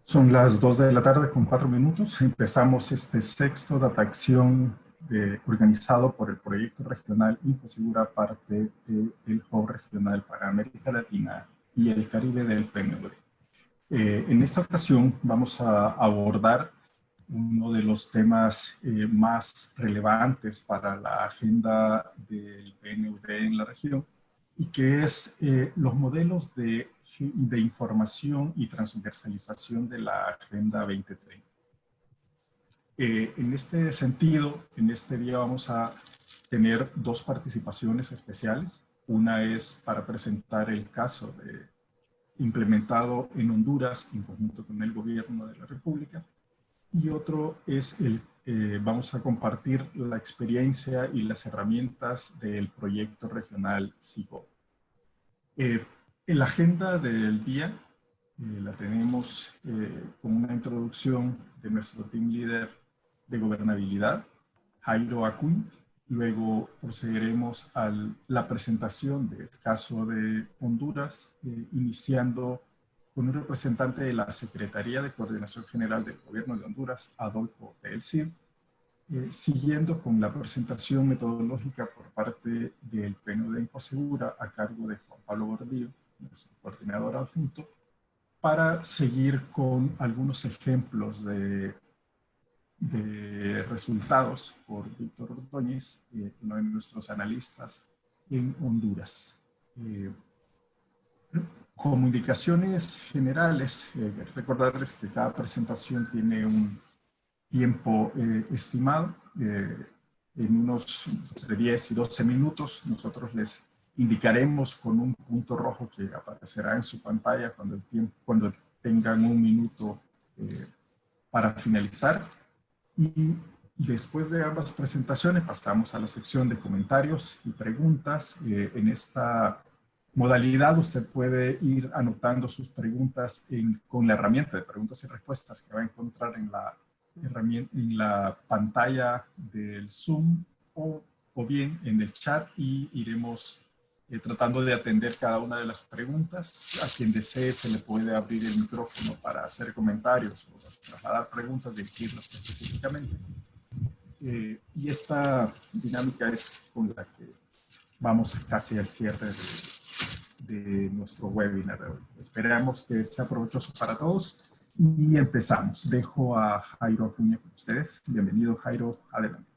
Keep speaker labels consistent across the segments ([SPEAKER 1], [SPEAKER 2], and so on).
[SPEAKER 1] Son las 2 de la tarde con 4 minutos. Empezamos este sexto Data Acción organizado por el Proyecto Regional Infosegura, parte del Hub Regional para América Latina y el Caribe del PNUD. En esta ocasión vamos a abordar uno de los temas más relevantes para la agenda del PNUD en la región, y que es los modelos de información y transversalización de la Agenda 2030. En este sentido, en este día vamos a tener dos participaciones especiales. Una es para presentar el caso implementado en Honduras en conjunto con el gobierno de la República, y otro es vamos a compartir la experiencia y las herramientas del proyecto regional SIGO. En la agenda del día la tenemos con una introducción de nuestro team leader de gobernabilidad, Jairo Acuña. Luego procederemos a la presentación del caso de Honduras, iniciando con un representante de la Secretaría de Coordinación General del Gobierno de Honduras, Adolfo del Cid, siguiendo con la presentación metodológica por parte del PNUD Infosegura a cargo de Juan Pablo Gordillo, nuestro coordinador adjunto, para seguir con algunos ejemplos de resultados por Víctor Ordóñez, uno de nuestros analistas en Honduras. Como indicaciones generales, recordarles que cada presentación tiene un tiempo estimado, en unos entre 10 y 12 minutos. Nosotros les indicaremos con un punto rojo que aparecerá en su pantalla cuando tengan un minuto para finalizar. Y después de ambas presentaciones pasamos a la sección de comentarios y preguntas. En esta modalidad usted puede ir anotando sus preguntas con la herramienta de preguntas y respuestas que va a encontrar en la pantalla del Zoom o bien en el chat, y iremos tratando de atender cada una de las preguntas. A quien desee se le puede abrir el micrófono para hacer comentarios o trasladar preguntas, dirigirlas específicamente. Y esta dinámica es con la que vamos casi al cierre de nuestro webinar de hoy. Esperamos que sea provechoso para todos y empezamos. Dejo a Jairo Acuña con ustedes. Bienvenido, Jairo. Adelante.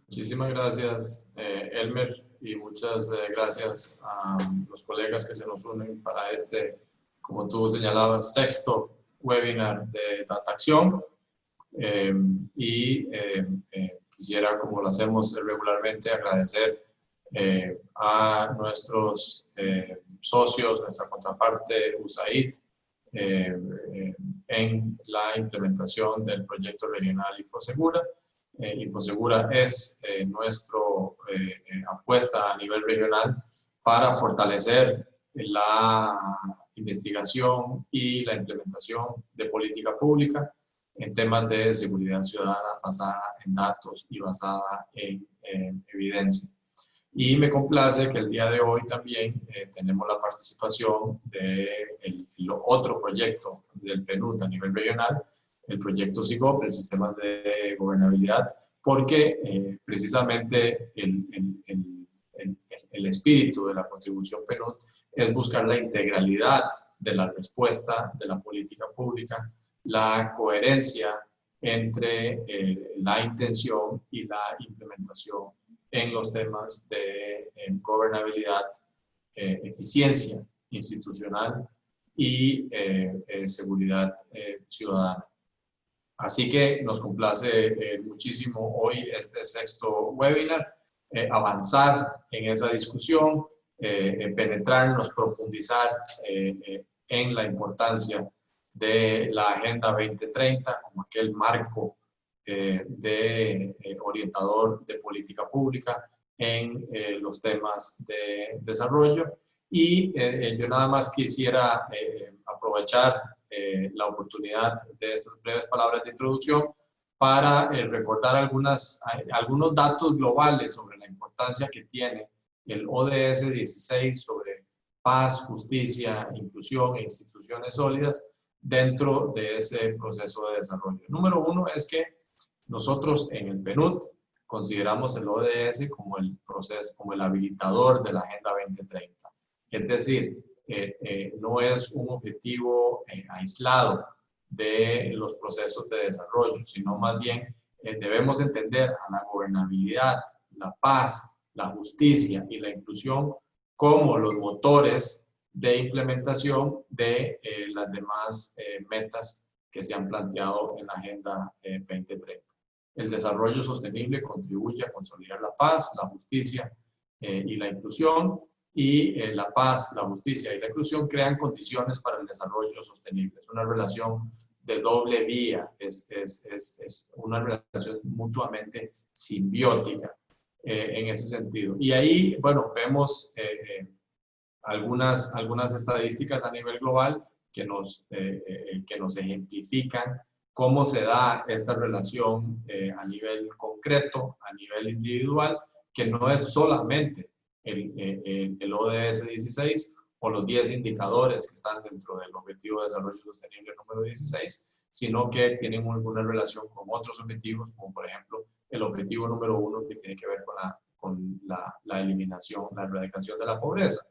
[SPEAKER 2] Muchísimas gracias, Elmer, y muchas gracias a los colegas que se nos unen para este, como tú señalabas, sexto webinar de Data Acción. Quisiera, como lo hacemos regularmente, agradecer a nuestros socios, nuestra contraparte USAID, en la implementación del proyecto regional Infosegura. Infosegura es nuestra apuesta a nivel regional para fortalecer la investigación y la implementación de política pública en temas de seguridad ciudadana basada en datos y basada en evidencia. Y me complace que el día de hoy también tenemos la participación de otro proyecto del PNUD a nivel regional, el proyecto SIGOP, el Sistema de Gobernabilidad, porque precisamente el espíritu de la contribución PNUD es buscar la integralidad de la respuesta de la política pública, la coherencia entre la intención y la implementación en los temas de gobernabilidad, eficiencia institucional y seguridad ciudadana. Así que nos complace muchísimo hoy este sexto webinar, avanzar en esa discusión, penetrarnos, profundizar en la importancia de la Agenda 2030 como aquel marco orientador de política pública en los temas de desarrollo. Y yo nada más quisiera aprovechar la oportunidad de estas breves palabras de introducción para recordar algunos datos globales sobre la importancia que tiene el ODS 16 sobre paz, justicia, inclusión e instituciones sólidas dentro de ese proceso de desarrollo. Número uno es que nosotros en el PNUD consideramos el ODS como el proceso, como el habilitador de la Agenda 2030. Es decir, no es un objetivo aislado de los procesos de desarrollo, sino más bien debemos entender a la gobernabilidad, la paz, la justicia y la inclusión como los motores de implementación de las demás metas que se han planteado en la Agenda 2030. El desarrollo sostenible contribuye a consolidar la paz, la justicia y la inclusión, y la paz, la justicia y la inclusión crean condiciones para el desarrollo sostenible. Es una relación de doble vía, es una relación mutuamente simbiótica en ese sentido. Y ahí, bueno, vemos algunas estadísticas a nivel global que nos ejemplifican cómo se da esta relación a nivel concreto, a nivel individual, que no es solamente el ODS 16 o los 10 indicadores que están dentro del Objetivo de Desarrollo Sostenible número 16, sino que tienen alguna relación con otros objetivos, como por ejemplo el objetivo número 1 que tiene que ver con la eliminación, la erradicación de la pobreza.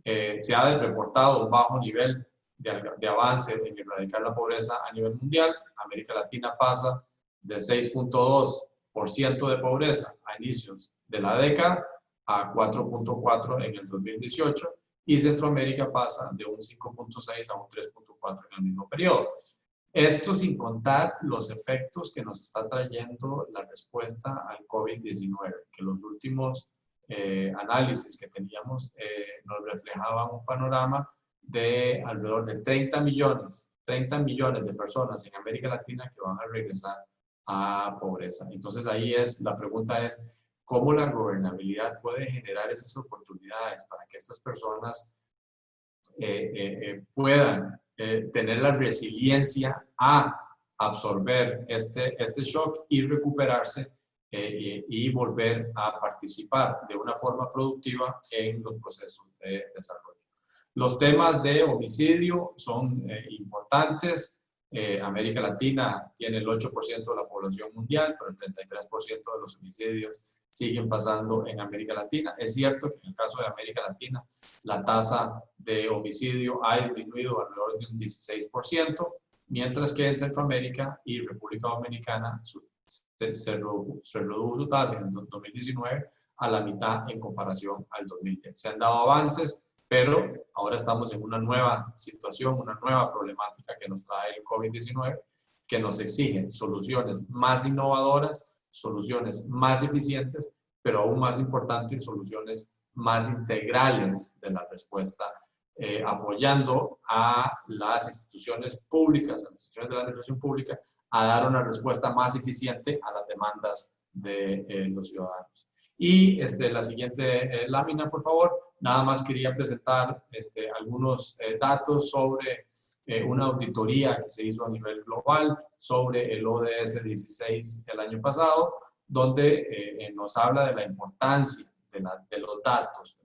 [SPEAKER 2] Se ha reportado un bajo nivel de avance en erradicar la pobreza a nivel mundial. América Latina pasa de 6.2% de pobreza a inicios de la década a 4.4 en el 2018, y Centroamérica pasa de un 5.6 a un 3.4 en el mismo periodo. Esto sin contar los efectos que nos está trayendo la respuesta al COVID-19, que los últimos análisis que teníamos nos reflejaban un panorama de alrededor de 30 millones de personas en América Latina que van a regresar a pobreza. Entonces ahí la pregunta es, ¿cómo la gobernabilidad puede generar esas oportunidades para que estas personas puedan tener la resiliencia a absorber este shock y recuperarse y volver a participar de una forma productiva en los procesos de desarrollo? Los temas de homicidio son importantes. América Latina tiene el 8% de la población mundial, pero el 33% de los homicidios siguen pasando en América Latina. Es cierto que en el caso de América Latina la tasa de homicidio ha disminuido alrededor de un 16%, mientras que en Centroamérica y República Dominicana se redujo su tasa en el 2019 a la mitad en comparación al 2010. Se han dado avances, pero ahora estamos en una nueva situación, una nueva problemática que nos trae el COVID-19, que nos exige soluciones más innovadoras, soluciones más eficientes, pero aún más importante, soluciones más integrales de la respuesta, apoyando a las instituciones públicas, a las instituciones de la administración pública, a dar una respuesta más eficiente a las demandas de los ciudadanos. Y la siguiente lámina, por favor. Nada más quería presentar algunos datos sobre una auditoría que se hizo a nivel global sobre el ODS 16 el año pasado, donde nos habla de la importancia de los datos,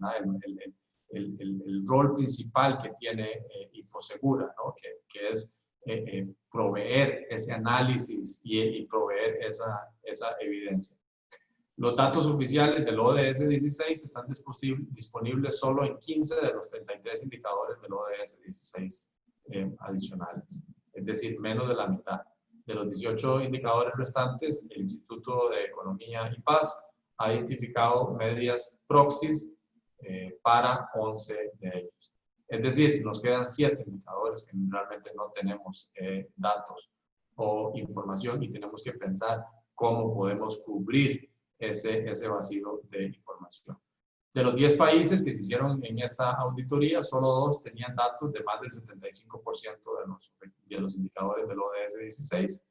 [SPEAKER 2] el rol principal que tiene Infosegura, ¿no? que es proveer ese análisis y proveer esa evidencia. Los datos oficiales del ODS 16 están disponibles solo en 15 de los 33 indicadores del ODS 16 adicionales, es decir, menos de la mitad. De los 18 indicadores restantes, el Instituto de Economía y Paz ha identificado medidas proxies para 11 de ellos. Es decir, nos quedan 7 indicadores que realmente no tenemos datos o información, y tenemos que pensar cómo podemos cubrir ese vacío de información. De los 10 países que se hicieron en esta auditoría, solo 2 tenían datos de más del 75% de los indicadores del ODS 16,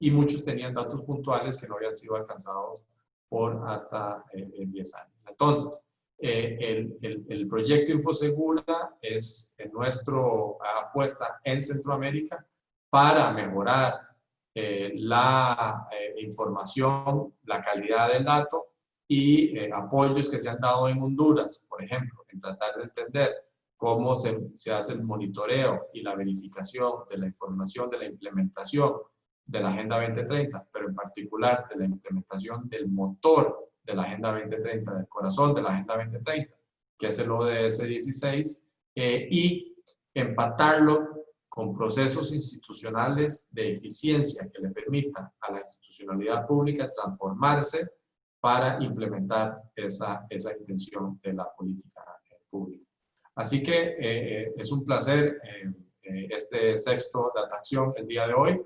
[SPEAKER 2] y muchos tenían datos puntuales que no habían sido alcanzados por hasta 10 años. Entonces, el proyecto Infosegura es nuestra apuesta en Centroamérica para mejorar la información, la calidad del dato, y apoyos que se han dado en Honduras, por ejemplo, en tratar de entender cómo se hace el monitoreo y la verificación de la información de la implementación de la Agenda 2030, pero en particular de la implementación del motor de la Agenda 2030, del corazón de la Agenda 2030, que es el ODS 16, y empatarlo con procesos institucionales de eficiencia que le permitan a la institucionalidad pública transformarse para implementar esa intención de la política pública. Así que es un placer este sexto Data Acción el día de hoy,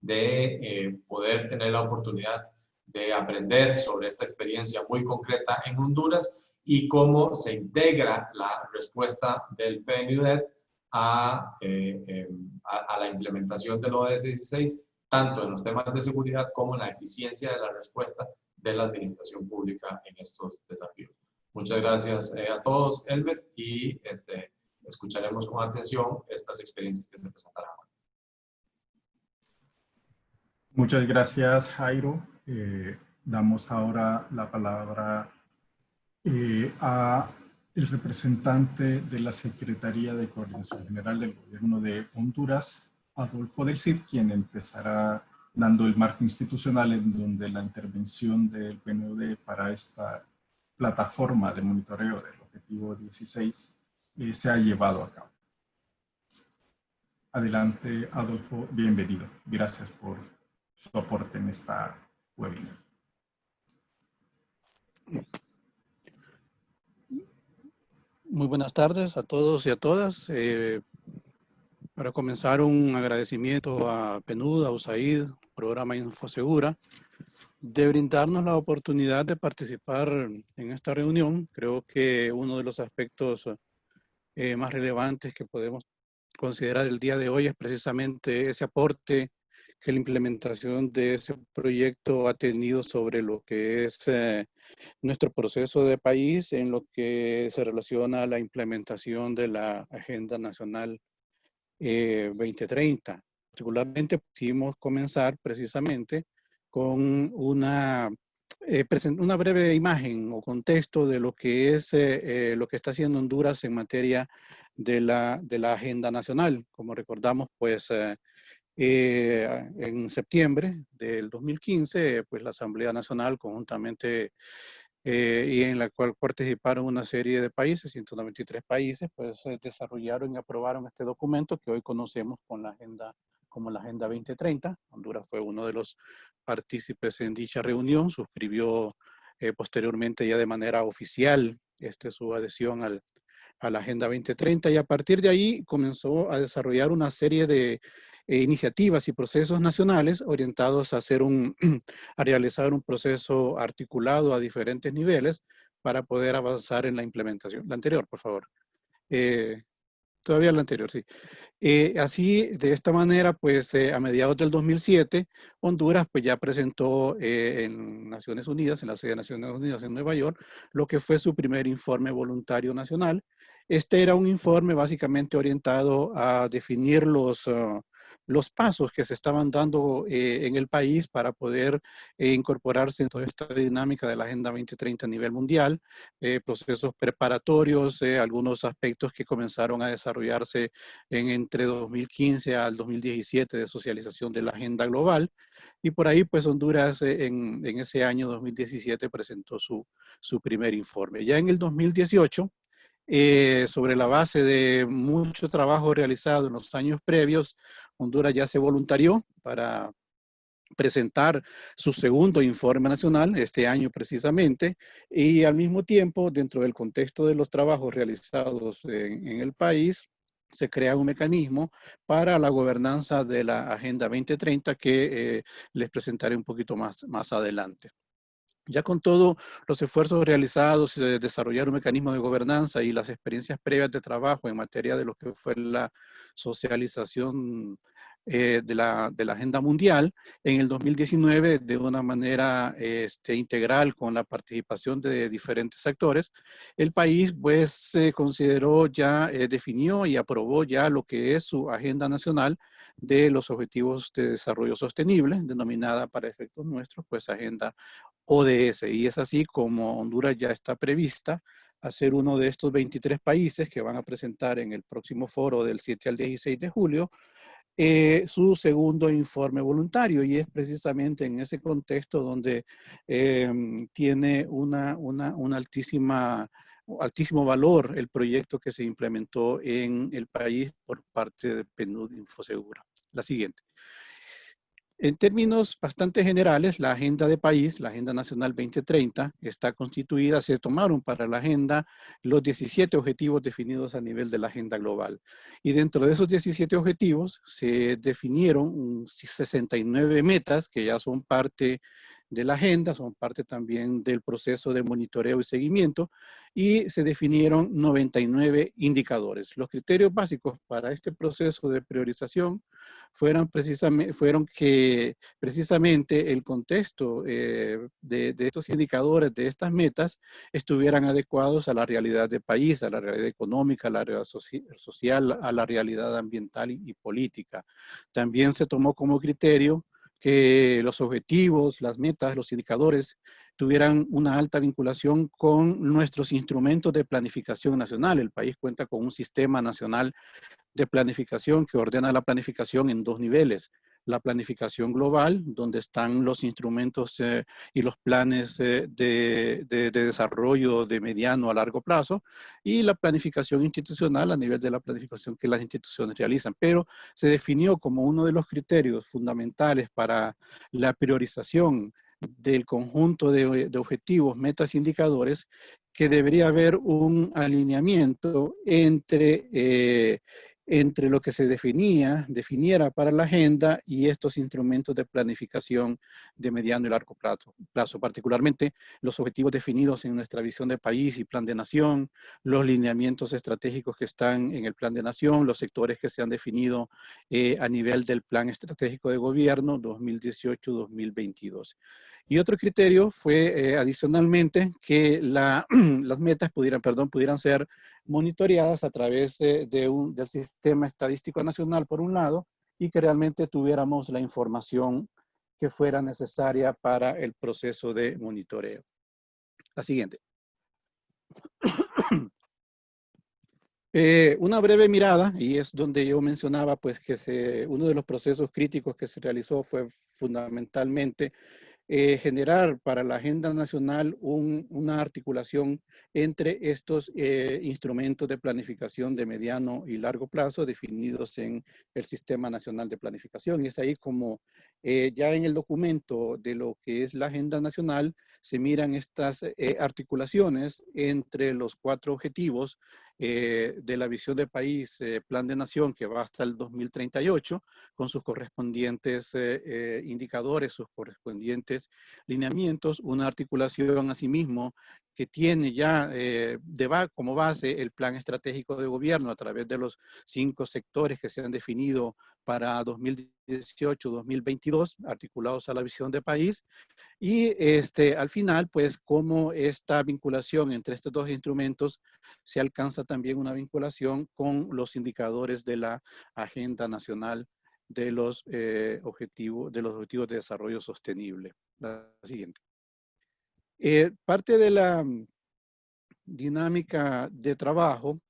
[SPEAKER 2] de poder tener la oportunidad de aprender sobre esta experiencia muy concreta en Honduras y cómo se integra la respuesta del PNUD a la implementación del ODS 16, tanto en los temas de seguridad como en la eficiencia de la respuesta de la administración pública en estos desafíos. Muchas gracias a todos, Elmer, y escucharemos con atención estas experiencias que se presentarán.
[SPEAKER 1] Muchas gracias, Jairo. Damos ahora la palabra a el representante de la Secretaría de Coordinación General del Gobierno de Honduras, Adolfo del Cid, quien empezará dando el marco institucional en donde la intervención del PNUD para esta plataforma de monitoreo del Objetivo 16 se ha llevado a cabo. Adelante, Adolfo, bienvenido. Gracias por su aporte en esta webinar.
[SPEAKER 3] Muy buenas tardes a todos y a todas. Para comenzar, un agradecimiento a PNUD, a USAID, Programa Infosegura, de brindarnos la oportunidad de participar en esta reunión. Creo que uno de los aspectos más relevantes que podemos considerar el día de hoy es precisamente ese aporte que la implementación de ese proyecto ha tenido sobre lo que es nuestro proceso de país en lo que se relaciona a la implementación de la Agenda Nacional 2030. Particularmente quisimos comenzar precisamente con una breve imagen o contexto de lo que es lo que está haciendo Honduras en materia de la Agenda Nacional. Como recordamos, pues en septiembre del 2015, pues la Asamblea Nacional conjuntamente y en la cual participaron una serie de países, 193 países, pues desarrollaron y aprobaron este documento que hoy conocemos como la Agenda 2030. Honduras fue uno de los partícipes en dicha reunión, suscribió posteriormente ya de manera oficial su adhesión a la Agenda 2030 y a partir de ahí comenzó a desarrollar una serie de iniciativas y procesos nacionales orientados a a realizar un proceso articulado a diferentes niveles para poder avanzar en la implementación. La anterior, por favor. Todavía la anterior, sí. Así, de esta manera, pues a mediados del 2007, Honduras pues ya presentó en Naciones Unidas, en la sede de Naciones Unidas en Nueva York, lo que fue su primer informe voluntario nacional. Este era un informe básicamente orientado a definir los pasos que se estaban dando en el país para poder incorporarse en toda esta dinámica de la Agenda 2030 a nivel mundial, procesos preparatorios, algunos aspectos que comenzaron a desarrollarse entre 2015 al 2017 de socialización de la agenda global. Y por ahí, pues Honduras en ese año 2017 presentó su primer informe. Ya en el 2018, sobre la base de mucho trabajo realizado en los años previos, Honduras ya se voluntarió para presentar su segundo informe nacional este año precisamente, y al mismo tiempo, dentro del contexto de los trabajos realizados en el país, se crea un mecanismo para la gobernanza de la Agenda 2030 que les presentaré un poquito más adelante. Ya con todos los esfuerzos realizados de desarrollar un mecanismo de gobernanza y las experiencias previas de trabajo en materia de lo que fue la socialización de la agenda mundial, en el 2019, de una manera integral con la participación de diferentes actores, el país pues se consideró ya, definió y aprobó ya lo que es su agenda nacional de los objetivos de desarrollo sostenible, denominada para efectos nuestros, pues Agenda ODS. Y es así como Honduras ya está prevista a ser uno de estos 23 países que van a presentar en el próximo foro del 7 al 16 de julio su segundo informe voluntario, y es precisamente en ese contexto donde tiene un altísimo valor el proyecto que se implementó en el país por parte de PNUD Infosegura. La siguiente. En términos bastante generales, la agenda de país, la Agenda Nacional 2030, está constituida, se tomaron para la agenda los 17 objetivos definidos a nivel de la agenda global. Y dentro de esos 17 objetivos se definieron 69 metas que ya son parte de la agenda, son parte también del proceso de monitoreo y seguimiento, y se definieron 99 indicadores. Los criterios básicos para este proceso de priorización fueron que precisamente el contexto de estos indicadores, de estas metas, estuvieran adecuados a la realidad del país, a la realidad económica, a la realidad social, a la realidad ambiental y política. También se tomó como criterio que los objetivos, las metas, los indicadores tuvieran una alta vinculación con nuestros instrumentos de planificación nacional. El país cuenta con un sistema nacional de planificación que ordena la planificación en dos niveles. La planificación global, donde están los instrumentos y los planes de desarrollo de mediano a largo plazo, y la planificación institucional a nivel de la planificación que las instituciones realizan. Pero se definió como uno de los criterios fundamentales para la priorización del conjunto de objetivos, metas, indicadores, que debería haber un alineamiento entre lo que se definiera para la agenda y estos instrumentos de planificación de mediano y largo plazo, particularmente los objetivos definidos en nuestra visión de país y plan de nación, los lineamientos estratégicos que están en el plan de nación, los sectores que se han definido a nivel del plan estratégico de gobierno 2018-2022. Y otro criterio fue adicionalmente que las metas pudieran ser monitoreadas a través del Sistema Estadístico Nacional, por un lado, y que realmente tuviéramos la información que fuera necesaria para el proceso de monitoreo. La siguiente. Una breve mirada, y es donde yo mencionaba pues que uno de los procesos críticos que se realizó fue fundamentalmente generar para la agenda nacional una articulación entre estos instrumentos de planificación de mediano y largo plazo definidos en el Sistema Nacional de Planificación. Y es ahí como ya en el documento de lo que es la agenda nacional se miran estas articulaciones entre los 4 objetivos de la visión de país, plan de nación, que va hasta el 2038, con sus correspondientes indicadores, sus correspondientes lineamientos, una articulación asimismo que tiene ya como base el plan estratégico de gobierno a través de los 5 sectores que se han definido para 2018-2022, articulados a la visión de país. Y al final, pues, cómo esta vinculación entre estos 2 instrumentos se alcanza también una vinculación con los indicadores de la Agenda Nacional de los objetivos de desarrollo sostenible. La siguiente. Parte de la dinámica de trabajo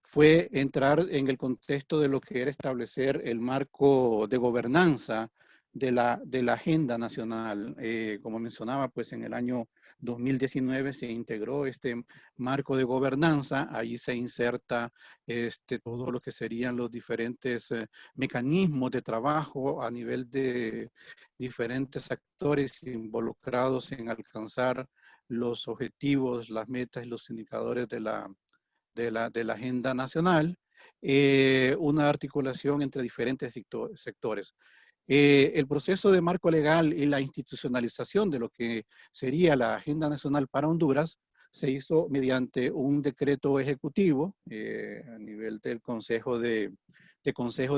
[SPEAKER 3] fue entrar en el contexto de lo que era establecer el marco de gobernanza de la agenda nacional. Como mencionaba, pues en el año 2019 se integró este marco de gobernanza. Ahí se inserta todo lo que serían los diferentes mecanismos de trabajo a nivel de diferentes actores involucrados en alcanzar los objetivos, las metas y los indicadores de la agenda nacional, una articulación entre diferentes sectores. El proceso de marco legal y la institucionalización de lo que sería la Agenda Nacional para Honduras se hizo mediante un decreto ejecutivo a nivel del Consejo de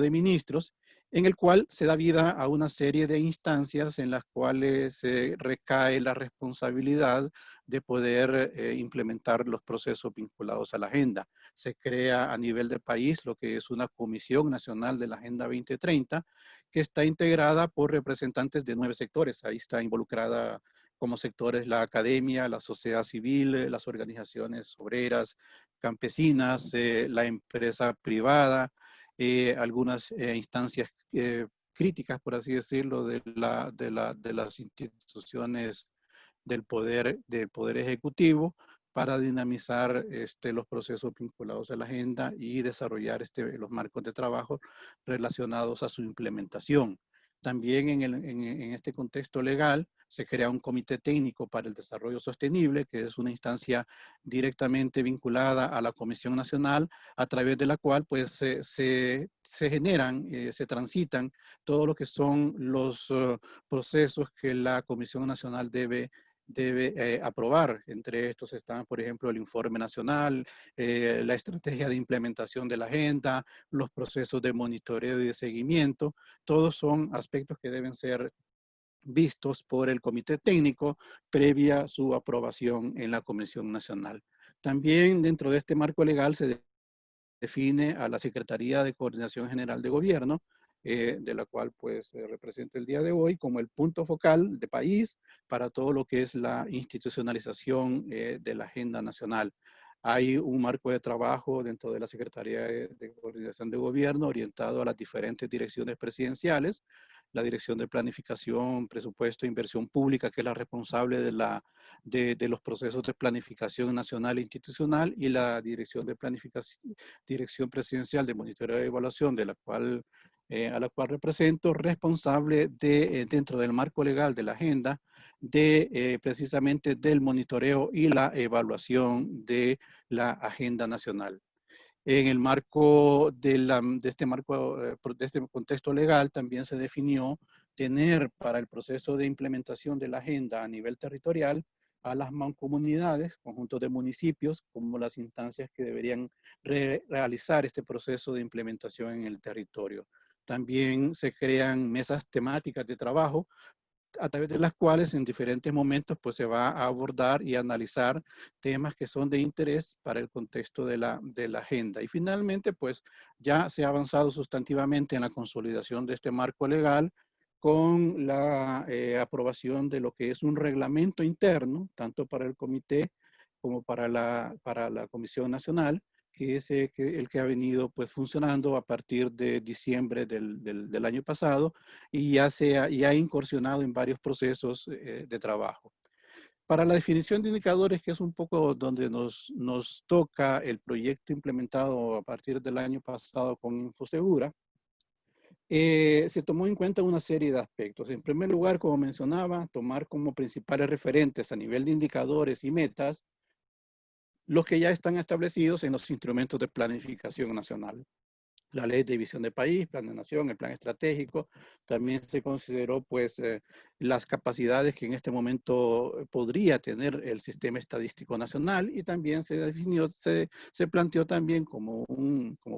[SPEAKER 3] Ministros, en el cual se da vida a una serie de instancias en las cuales recae la responsabilidad de poder implementar los procesos vinculados a la agenda. Se crea a nivel de país lo que es una Comisión Nacional de la Agenda 2030, que está integrada por representantes de 9 sectores. Ahí está involucrada como sectores la academia, la sociedad civil, las organizaciones obreras, campesinas, la empresa privada, algunas instancias críticas, por así decirlo, de las instituciones del poder ejecutivo, para dinamizar los procesos vinculados a la agenda y desarrollar los marcos de trabajo relacionados a su implementación. También en este contexto legal se crea un comité técnico para el desarrollo sostenible, que es una instancia directamente vinculada a la Comisión Nacional, a través de la cual pues, se generan, se transitan todo lo que son los procesos que la Comisión Nacional debe aprobar. Entre estos están, por ejemplo, el informe nacional, la estrategia de implementación de la agenda, los procesos de monitoreo y de seguimiento. Todos son aspectos que deben ser vistos por el comité técnico previa su aprobación en la Comisión Nacional. También dentro de este marco legal se define a la Secretaría de Coordinación General de Gobierno, de la cual pues represento el día de hoy como el punto focal de país para todo lo que es la institucionalización de la agenda nacional. Hay un marco de trabajo dentro de la Secretaría de Coordinación de Gobierno orientado a las diferentes direcciones presidenciales, la Dirección de Planificación, Presupuesto e Inversión Pública, que es la responsable de los procesos de planificación nacional e institucional, y la Dirección de Planificación, Dirección Presidencial de Monitoreo y Evaluación, de la cual, a la cual represento, responsable dentro del marco legal de la agenda, precisamente del monitoreo y la evaluación de la agenda nacional. En el marco de este contexto legal también se definió tener para el proceso de implementación de la agenda a nivel territorial a las mancomunidades, conjuntos de municipios, como las instancias que deberían realizar este proceso de implementación en el territorio. También se crean mesas temáticas de trabajo a través de las cuales en diferentes momentos pues se va a abordar y analizar temas que son de interés para el contexto de la agenda. Y finalmente pues ya se ha avanzado sustantivamente en la consolidación de este marco legal con la aprobación de lo que es un reglamento interno, tanto para el comité como para la Comisión Nacional, que es el que ha venido pues funcionando a partir de diciembre del año pasado, y ya ha incursionado en varios procesos de trabajo. Para la definición de indicadores, que es un poco donde nos toca el proyecto implementado a partir del año pasado con Infosegura, se tomó en cuenta una serie de aspectos. En primer lugar, como mencionaba, tomar como principales referentes a nivel de indicadores y metas los que ya están establecidos en los instrumentos de planificación nacional. La ley de visión de país, plan de nación, el plan estratégico. También se consideró pues las capacidades que en este momento podría tener el sistema estadístico nacional, y también se definió, se planteó también como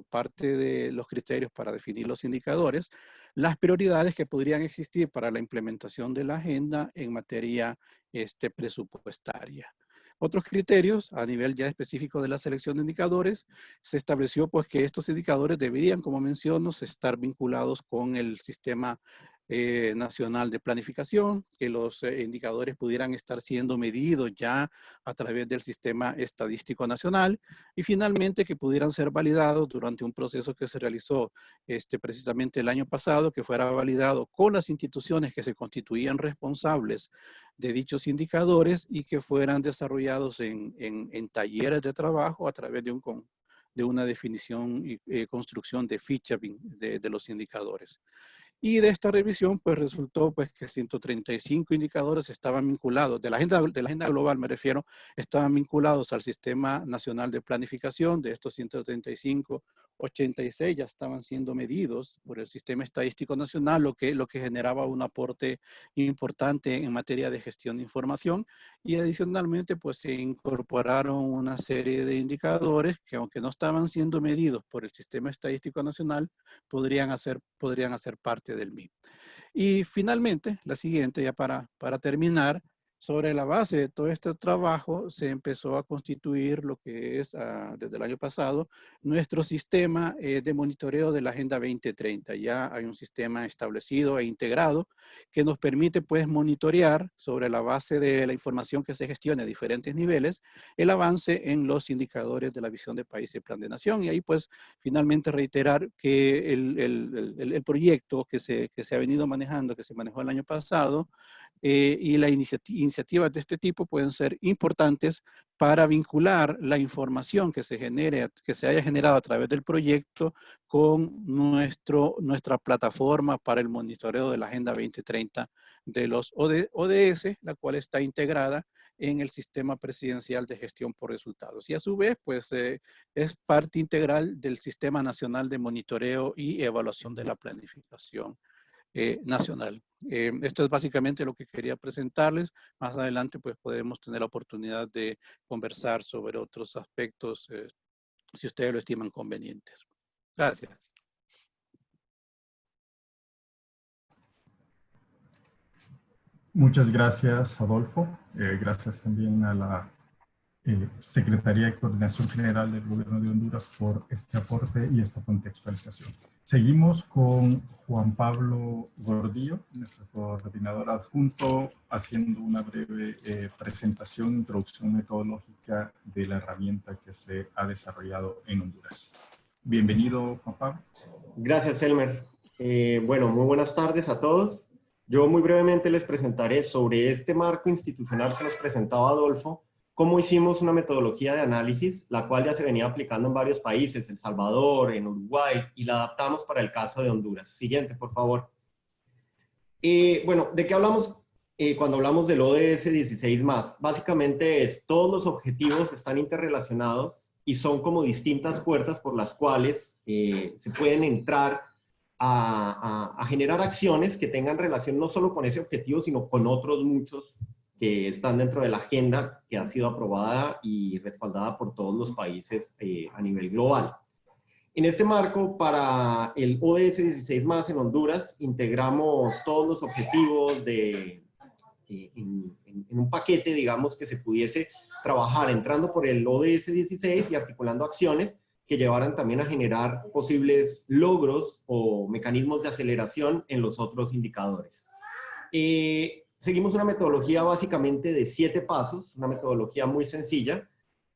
[SPEAKER 3] parte de los criterios para definir los indicadores, las prioridades que podrían existir para la implementación de la agenda en materia presupuestaria. Otros criterios a nivel ya específico de la selección de indicadores, se estableció pues que estos indicadores deberían, como menciono, estar vinculados con el sistema nacional de planificación, que los indicadores pudieran estar siendo medidos ya a través del sistema estadístico nacional, y finalmente que pudieran ser validados durante un proceso que se realizó precisamente el año pasado, que fuera validado con las instituciones que se constituían responsables de dichos indicadores y que fueran desarrollados en talleres de trabajo a través de una definición y construcción de ficha de los indicadores. Y de esta revisión, pues resultó pues, que 135 indicadores estaban vinculados, de la agenda global me refiero, estaban vinculados al Sistema Nacional de Planificación. De estos 135, 86 ya estaban siendo medidos por el Sistema Estadístico Nacional, lo que generaba un aporte importante en materia de gestión de información. Y adicionalmente, pues se incorporaron una serie de indicadores que, aunque no estaban siendo medidos por el Sistema Estadístico Nacional, podrían hacer parte del mismo. Y finalmente, la siguiente, ya para terminar, Sobre la base de todo este trabajo se empezó a constituir lo que es, desde el año pasado, nuestro sistema de monitoreo de la Agenda 2030. Ya hay un sistema establecido e integrado que nos permite pues monitorear sobre la base de la información que se gestione a diferentes niveles el avance en los indicadores de la visión de país y plan de nación. Y ahí pues finalmente reiterar que el proyecto que se ha venido manejando, que se manejó el año pasado, y las iniciativas de este tipo pueden ser importantes para vincular la información que se genere, que se haya generado a través del proyecto con nuestra plataforma para el monitoreo de la Agenda 2030 de los ODS, la cual está integrada en el Sistema Presidencial de Gestión por Resultados. Y a su vez, pues, es parte integral del Sistema Nacional de Monitoreo y Evaluación de la Planificación nacional. Esto es básicamente lo que quería presentarles. Más adelante pues podemos tener la oportunidad de conversar sobre otros aspectos si ustedes lo estiman convenientes. Gracias.
[SPEAKER 1] Muchas gracias, Adolfo. Gracias también a la Secretaría de Coordinación General del Gobierno de Honduras por este aporte y esta contextualización. Seguimos con Juan Pablo Gordillo, nuestro coordinador adjunto, haciendo una breve presentación, introducción metodológica de la herramienta que se ha desarrollado en Honduras. Bienvenido, Juan Pablo.
[SPEAKER 4] Gracias, Elmer. Bueno, muy buenas tardes a todos. Yo muy brevemente les presentaré sobre este marco institucional que nos presentaba Adolfo, cómo hicimos una metodología de análisis, la cual ya se venía aplicando en varios países, El Salvador, en Uruguay, y la adaptamos para el caso de Honduras. Siguiente, por favor. Bueno, ¿de qué hablamos cuando hablamos del ODS 16+? Básicamente es, todos los objetivos están interrelacionados y son como distintas puertas por las cuales se pueden entrar a generar acciones que tengan relación no solo con ese objetivo, sino con otros muchos que están dentro de la agenda que ha sido aprobada y respaldada por todos los países a nivel global. En este marco, para el ODS 16+, en Honduras, integramos todos los objetivos en un paquete, digamos, que se pudiese trabajar entrando por el ODS 16 y articulando acciones que llevaran también a generar posibles logros o mecanismos de aceleración en los otros indicadores. Seguimos una metodología básicamente de 7 pasos, una metodología muy sencilla,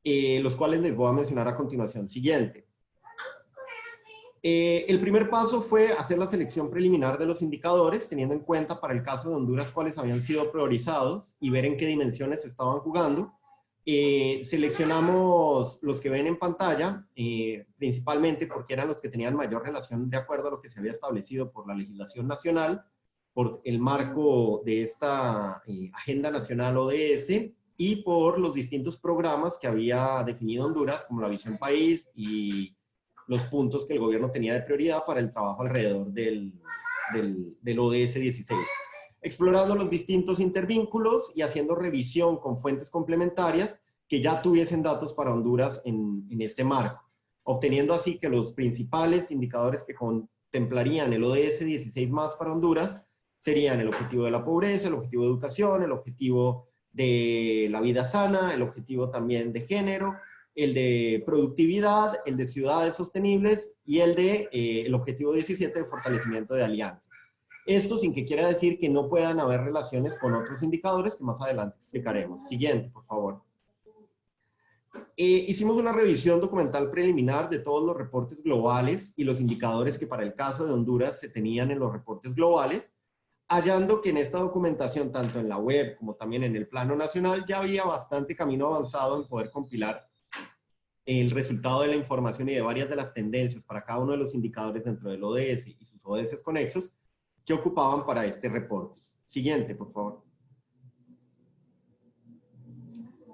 [SPEAKER 4] los cuales les voy a mencionar a continuación. Siguiente. El primer paso fue hacer la selección preliminar de los indicadores, teniendo en cuenta para el caso de Honduras cuáles habían sido priorizados y ver en qué dimensiones estaban jugando. Seleccionamos los que ven en pantalla, principalmente porque eran los que tenían mayor relación de acuerdo a lo que se había establecido por la legislación nacional, por el marco de esta Agenda Nacional ODS y por los distintos programas que había definido Honduras, como la Visión País y los puntos que el gobierno tenía de prioridad para el trabajo alrededor del ODS 16. Explorando los distintos intervínculos y haciendo revisión con fuentes complementarias que ya tuviesen datos para Honduras en este marco, obteniendo así que los principales indicadores que contemplarían el ODS 16+ para Honduras serían el objetivo de la pobreza, el objetivo de educación, el objetivo de la vida sana, el objetivo también de género, el de productividad, el de ciudades sostenibles y el objetivo 17 de fortalecimiento de alianzas. Esto sin que quiera decir que no puedan haber relaciones con otros indicadores que más adelante explicaremos. Siguiente, por favor. Hicimos una revisión documental preliminar de todos los reportes globales y los indicadores que para el caso de Honduras se tenían en los reportes globales, hallando que en esta documentación, tanto en la web como también en el plano nacional, ya había bastante camino avanzado en poder compilar el resultado de la información y de varias de las tendencias para cada uno de los indicadores dentro del ODS y sus ODS conexos que ocupaban para este reporte. Siguiente, por favor.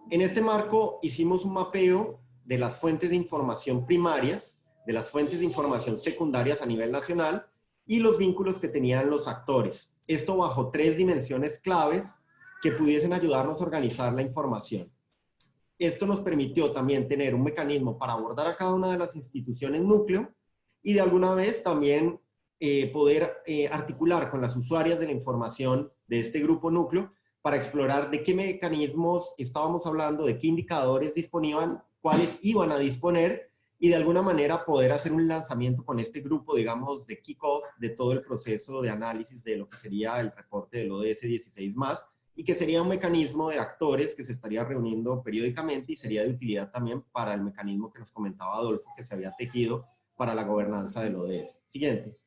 [SPEAKER 4] En este marco hicimos un mapeo de las fuentes de información primarias, de las fuentes de información secundarias a nivel nacional y los vínculos que tenían los actores. Esto bajo 3 dimensiones claves que pudiesen ayudarnos a organizar la información. Esto nos permitió también tener un mecanismo para abordar a cada una de las instituciones núcleo y de alguna vez también poder articular con las usuarias de la información de este grupo núcleo para explorar de qué mecanismos estábamos hablando, de qué indicadores disponían, cuáles iban a disponer, y de alguna manera poder hacer un lanzamiento con este grupo, digamos, de kick-off de todo el proceso de análisis de lo que sería el reporte del ODS 16+, y que sería un mecanismo de actores que se estaría reuniendo periódicamente y sería de utilidad también para el mecanismo que nos comentaba Adolfo, que se había tejido para la gobernanza del ODS. Siguiente.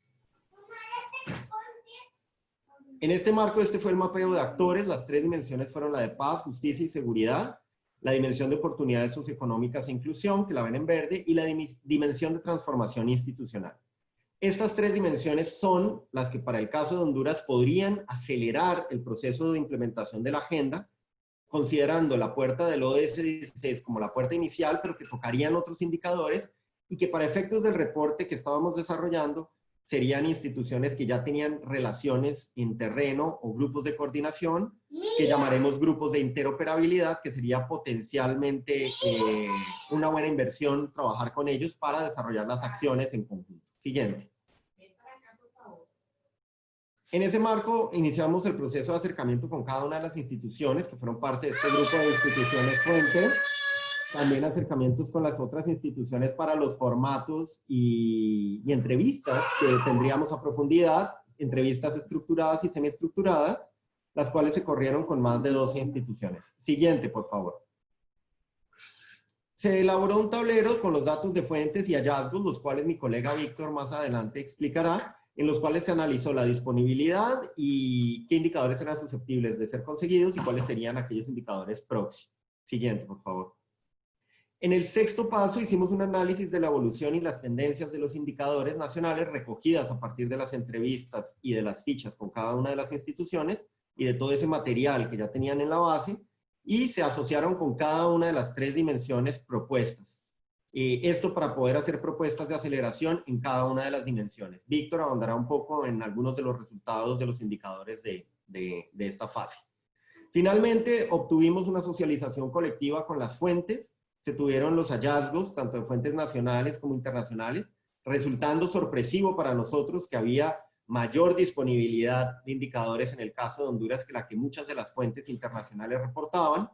[SPEAKER 4] En este marco, este fue el mapeo de actores. Las tres dimensiones fueron la de paz, justicia y seguridad, la dimensión de oportunidades socioeconómicas e inclusión, que la ven en verde, y la dimensión de transformación institucional. Estas tres dimensiones son las que para el caso de Honduras podrían acelerar el proceso de implementación de la agenda, considerando la puerta del ODS 16 como la puerta inicial, pero que tocarían otros indicadores, y que para efectos del reporte que estábamos desarrollando, serían instituciones que ya tenían relaciones en terreno o grupos de coordinación, que llamaremos grupos de interoperabilidad, que sería potencialmente una buena inversión trabajar con ellos para desarrollar las acciones en conjunto. Siguiente. En ese marco iniciamos el proceso de acercamiento con cada una de las instituciones que fueron parte de este grupo de instituciones fuente. También acercamientos con las otras instituciones para los formatos y entrevistas que tendríamos a profundidad, entrevistas estructuradas y semiestructuradas, las cuales se corrieron con más de 12 instituciones. Siguiente, por favor. Se elaboró un tablero con los datos de fuentes y hallazgos, los cuales mi colega Víctor más adelante explicará, en los cuales se analizó la disponibilidad y qué indicadores eran susceptibles de ser conseguidos y cuáles serían aquellos indicadores proxy. Siguiente, por favor. En el sexto paso hicimos un análisis de la evolución y las tendencias de los indicadores nacionales recogidas a partir de las entrevistas y de las fichas con cada una de las instituciones y de todo ese material que ya tenían en la base, y se asociaron con cada una de las tres dimensiones propuestas. Esto para poder hacer propuestas de aceleración en cada una de las dimensiones. Víctor ahondará un poco en algunos de los resultados de los indicadores de esta fase. Finalmente, obtuvimos una socialización colectiva con las fuentes. Se tuvieron los hallazgos, tanto de fuentes nacionales como internacionales, resultando sorpresivo para nosotros que había mayor disponibilidad de indicadores en el caso de Honduras que la que muchas de las fuentes internacionales reportaban.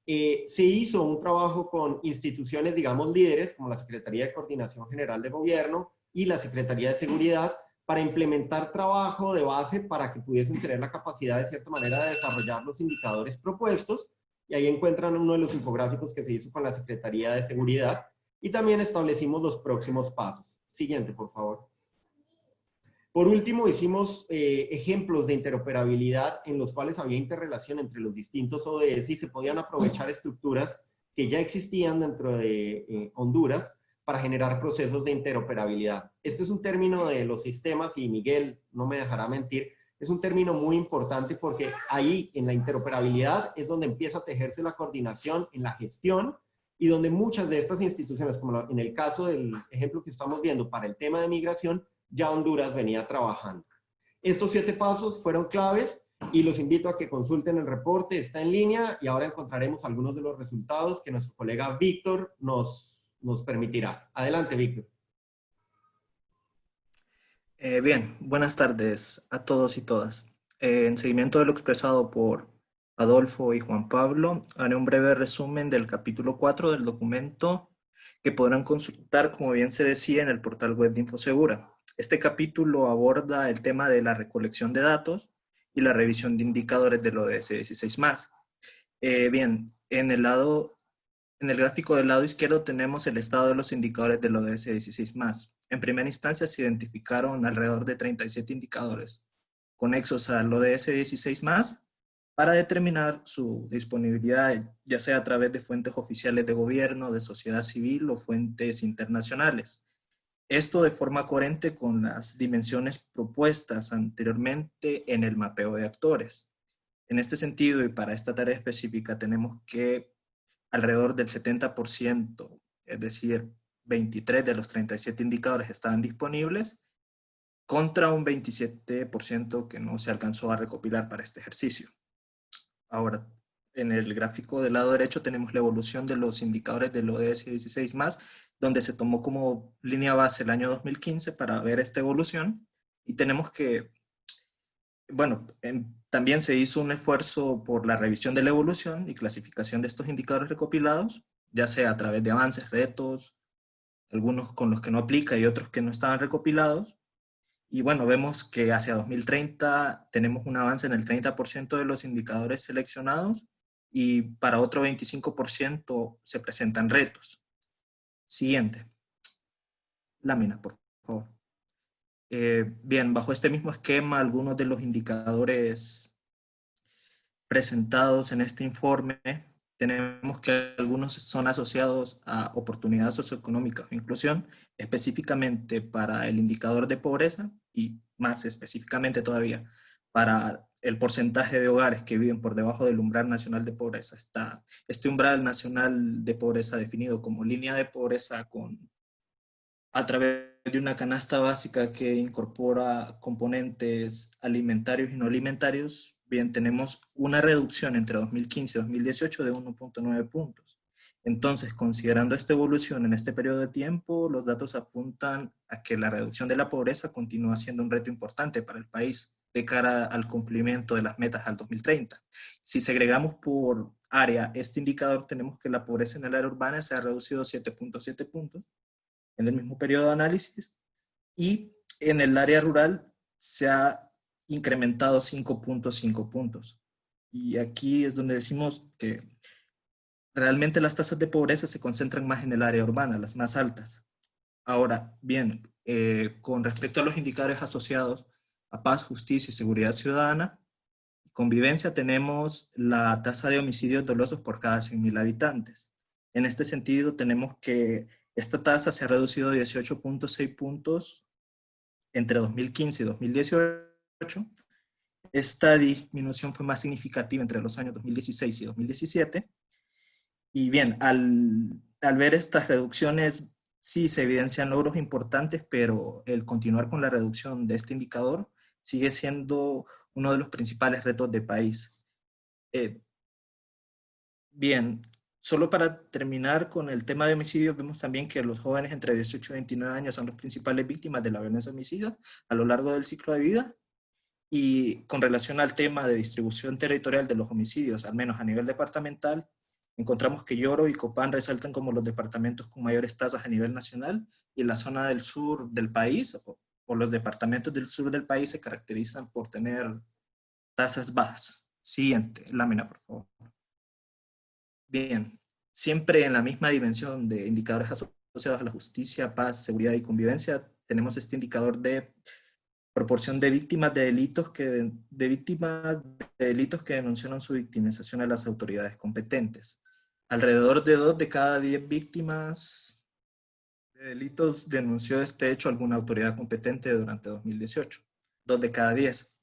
[SPEAKER 4] Se hizo un trabajo con instituciones, digamos, líderes, como la Secretaría de Coordinación General de Gobierno y la Secretaría de Seguridad, para implementar trabajo de base para que pudiesen tener la capacidad, de cierta manera, de desarrollar los indicadores propuestos. Y ahí encuentran uno de los infográficos que se hizo con la Secretaría de Seguridad. Y también establecimos los próximos pasos. Siguiente, por favor. Por último, hicimos ejemplos de interoperabilidad en los cuales había interrelación entre los distintos ODS y se podían aprovechar estructuras que ya existían dentro de Honduras para generar procesos de interoperabilidad. Este es un término de los sistemas y Miguel no me dejará mentir. Es un término muy importante porque ahí en la interoperabilidad es donde empieza a tejerse la coordinación en la gestión y donde muchas de estas instituciones, como en el caso del ejemplo que estamos viendo para el tema de migración, ya Honduras venía trabajando. Estos 7 pasos fueron claves y los invito a que consulten el reporte, está en línea y ahora encontraremos algunos de los resultados que nuestro colega Víctor nos permitirá. Adelante, Víctor.
[SPEAKER 5] Bien, buenas tardes a todos y todas. En seguimiento de lo expresado por Adolfo y Juan Pablo, haré un breve resumen del capítulo 4 del documento que podrán consultar, como bien se decía, en el portal web de Infosegura. Este capítulo aborda el tema de la recolección de datos y la revisión de indicadores del ODS 16+. Bien, en el gráfico del lado izquierdo tenemos el estado de los indicadores del ODS 16+. En primera instancia se identificaron alrededor de 37 indicadores conexos al ODS 16+, para determinar su disponibilidad, ya sea a través de fuentes oficiales de gobierno, de sociedad civil o fuentes internacionales. Esto de forma coherente con las dimensiones propuestas anteriormente en el mapeo de actores. En este sentido, y para esta tarea específica, tenemos que alrededor del 70%, es decir, 23 de los 37 indicadores estaban disponibles, contra un 27% que no se alcanzó a recopilar para este ejercicio. Ahora, en el gráfico del lado derecho tenemos la evolución de los indicadores del ODS 16+, donde se tomó como línea base el año 2015 para ver esta evolución, y tenemos que bueno, también se hizo un esfuerzo por la revisión de la evolución y clasificación de estos indicadores recopilados, ya sea a través de avances, retos, algunos con los que no aplica y otros que no estaban recopilados. Y bueno, vemos que hacia 2030 tenemos un avance en el 30% de los indicadores seleccionados y para otro 25% se presentan retos. Siguiente. Lámina, por favor. Bien, bajo este mismo esquema, algunos de los indicadores presentados en este informe, tenemos que algunos son asociados a oportunidades socioeconómicas o inclusión, específicamente para el indicador de pobreza y más específicamente todavía para el porcentaje de hogares que viven por debajo del umbral nacional de pobreza. Está este umbral nacional de pobreza definido como línea de pobreza a través de una canasta básica que incorpora componentes alimentarios y no alimentarios. Bien, tenemos una reducción entre 2015 y 2018 de 1.9 puntos. Entonces, considerando esta evolución en este periodo de tiempo, los datos apuntan a que la reducción de la pobreza continúa siendo un reto importante para el país de cara al cumplimiento de las metas al 2030. Si segregamos por área este indicador, tenemos que la pobreza en el área urbana se ha reducido 7.7 puntos en el mismo periodo de análisis, y en el área rural se ha incrementado 5.5 puntos. Y aquí es donde decimos que realmente las tasas de pobreza se concentran más en el área urbana, las más altas. Ahora, bien, con respecto a los indicadores asociados a paz, justicia y seguridad ciudadana, convivencia, tenemos la tasa de homicidios dolosos por cada 100.000 habitantes. En este sentido, tenemos que esta tasa se ha reducido 18.6 puntos entre 2015 y 2018. Esta disminución fue más significativa entre los años 2016 y 2017. Y bien, al ver estas reducciones, sí se evidencian logros importantes, pero el continuar con la reducción de este indicador sigue siendo uno de los principales retos del país. Bien, solo para terminar con el tema de homicidios, vemos también que los jóvenes entre 18 y 29 años son las principales víctimas de la violencia homicida a lo largo del ciclo de vida. Y con relación al tema de distribución territorial de los homicidios, al menos a nivel departamental, encontramos que Lloro y Copán resaltan como los departamentos con mayores tasas a nivel nacional, y la zona del sur del país, o los departamentos del sur del país, se caracterizan por tener tasas bajas. Siguiente lámina, por favor. Bien, siempre en la misma dimensión de indicadores asociados a la justicia, paz, seguridad y convivencia, tenemos este indicador de proporción de víctimas de delitos que denunciaron su victimización a las autoridades competentes. Alrededor de 2 de cada 10 víctimas de delitos denunció este hecho a alguna autoridad competente durante 2018. 2 de cada 10.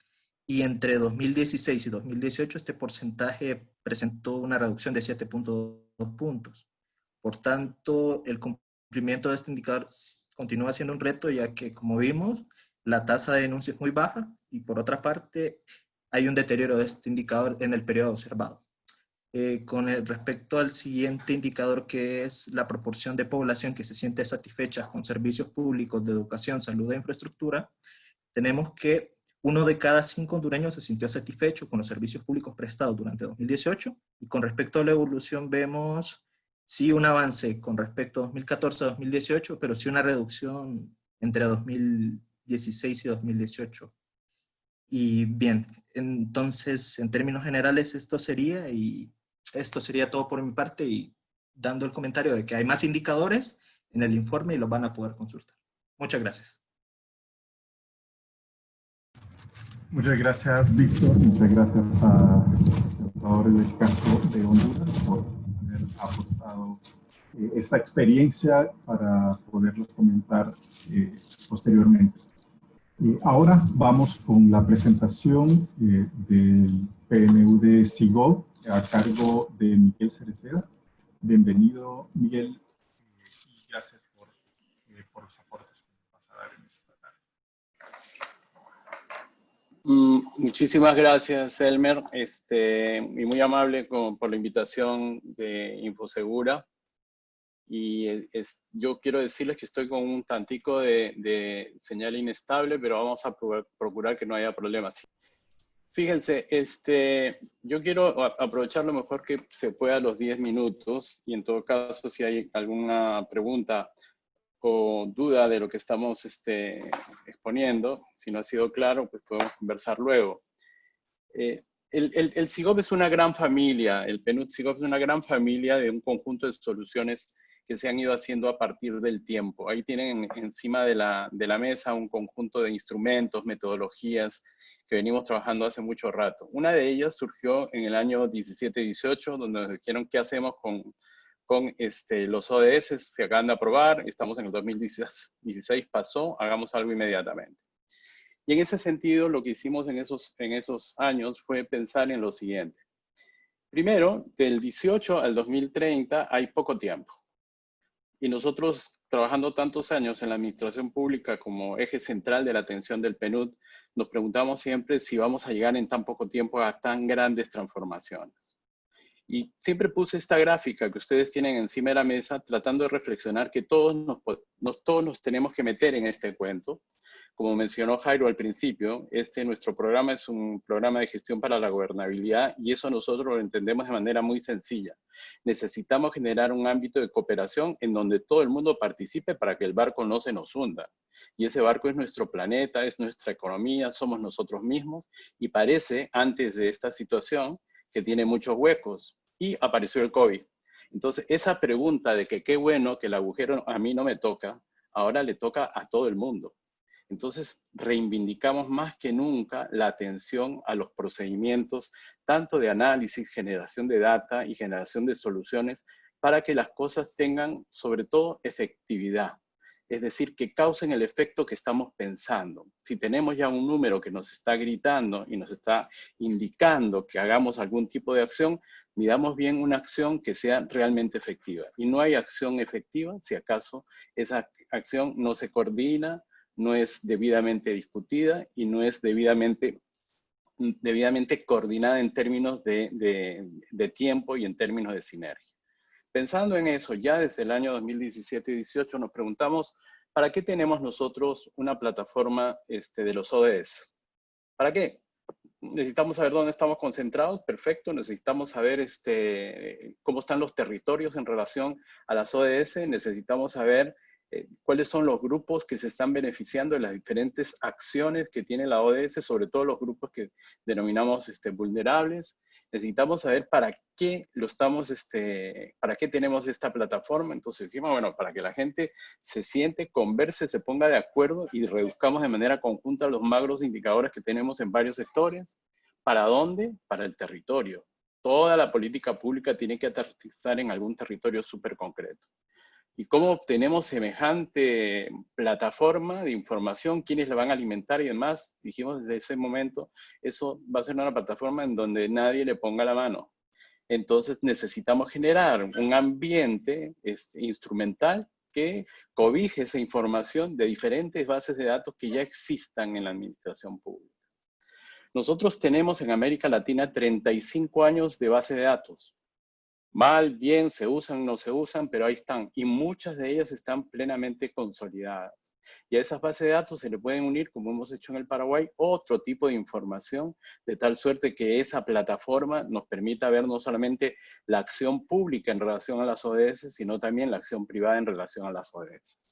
[SPEAKER 5] Y entre 2016 y 2018 este porcentaje presentó una reducción de 7.2 puntos. Por tanto, el cumplimiento de este indicador continúa siendo un reto, ya que, como vimos, la tasa de denuncia es muy baja y, por otra parte, hay un deterioro de este indicador en el periodo observado. Respecto al siguiente indicador, que es la proporción de población que se siente satisfecha con servicios públicos de educación, salud e infraestructura, tenemos que 1 de cada 5 hondureños se sintió satisfecho con los servicios públicos prestados durante 2018, y con respecto a la evolución vemos sí un avance con respecto a 2014 a 2018, pero sí una reducción entre 2016 y 2018. Y bien, entonces en términos generales esto sería todo por mi parte, y dando el comentario de que hay más indicadores en el informe y los van a poder consultar. Muchas gracias.
[SPEAKER 1] Muchas gracias, Víctor. Muchas gracias a los observadores del caso de Honduras por haber aportado esta experiencia para poderlos comentar posteriormente. Ahora vamos con la presentación del PNUD SIGOV a cargo de Miguel Cereceda. Bienvenido, Miguel, y gracias por los aportes que nos vas a dar en esta tarde.
[SPEAKER 6] Muchísimas gracias, Elmer, y muy amable por la invitación de Infosegura. Y yo quiero decirles que estoy con un tantico de señal inestable, pero vamos a procurar que no haya problemas. Fíjense, yo quiero aprovechar lo mejor que se pueda los 10 minutos y en todo caso si hay alguna pregunta o duda de lo que estamos exponiendo, si no ha sido claro, pues podemos conversar luego. El SIGOP es una gran familia, el PNUD SIGOP es una gran familia de un conjunto de soluciones que se han ido haciendo a partir del tiempo. Ahí tienen encima de la mesa un conjunto de instrumentos, metodologías que venimos trabajando hace mucho rato. Una de ellas surgió en el año 17-18, donde nos dijeron qué hacemos con los ODS que acaban de aprobar. Estamos en el 2016, pasó, hagamos algo inmediatamente. Y en ese sentido, lo que hicimos en esos años fue pensar en lo siguiente. Primero, del 18 al 2030 hay poco tiempo. Y nosotros, trabajando tantos años en la administración pública como eje central de la atención del PNUD, nos preguntamos siempre si vamos a llegar en tan poco tiempo a tan grandes transformaciones. Y siempre puse esta gráfica que ustedes tienen encima de la mesa, tratando de reflexionar que todos nos tenemos que meter en este cuento. Como mencionó Jairo al principio, nuestro programa es un programa de gestión para la gobernabilidad y eso nosotros lo entendemos de manera muy sencilla. Necesitamos generar un ámbito de cooperación en donde todo el mundo participe para que el barco no se nos hunda. Y ese barco es nuestro planeta, es nuestra economía, somos nosotros mismos y parece, antes de esta situación, que tiene muchos huecos y apareció el COVID. Entonces, esa pregunta de que qué bueno que el agujero a mí no me toca, ahora le toca a todo el mundo. Entonces, reivindicamos más que nunca la atención a los procedimientos, tanto de análisis, generación de data y generación de soluciones, para que las cosas tengan, sobre todo, efectividad. Es decir, que causen el efecto que estamos pensando. Si tenemos ya un número que nos está gritando y nos está indicando que hagamos algún tipo de acción, midamos bien una acción que sea realmente efectiva. Y no hay acción efectiva si acaso esa acción no se coordina, no es debidamente discutida y no es debidamente coordinada en términos de tiempo y en términos de sinergia. Pensando en eso, ya desde el año 2017-18 nos preguntamos, ¿para qué tenemos nosotros una plataforma de los ODS? ¿Para qué? Necesitamos saber dónde estamos concentrados, perfecto. Necesitamos saber cómo están los territorios en relación a las ODS. Necesitamos saber cuáles son los grupos que se están beneficiando de las diferentes acciones que tiene la ODS, sobre todo los grupos que denominamos vulnerables. Necesitamos saber para qué para qué tenemos esta plataforma. Entonces dijimos, bueno, para que la gente se siente, converse, se ponga de acuerdo y reduzcamos de manera conjunta los magros indicadores que tenemos en varios sectores. ¿Para dónde? Para el territorio. Toda la política pública tiene que aterrizar en algún territorio súper concreto. ¿Y cómo obtenemos semejante plataforma de información? ¿Quiénes la van a alimentar y demás? Dijimos desde ese momento, eso va a ser una plataforma en donde nadie le ponga la mano. Entonces necesitamos generar un ambiente instrumental que cobije esa información de diferentes bases de datos que ya existan en la administración pública. Nosotros tenemos en América Latina 35 años de base de datos. Mal, bien, se usan, no se usan, pero ahí están. Y muchas de ellas están plenamente consolidadas. Y a esas bases de datos se le pueden unir, como hemos hecho en el Paraguay, otro tipo de información, de tal suerte que esa plataforma nos permita ver no solamente la acción pública en relación a las ODS, sino también la acción privada en relación a las ODS.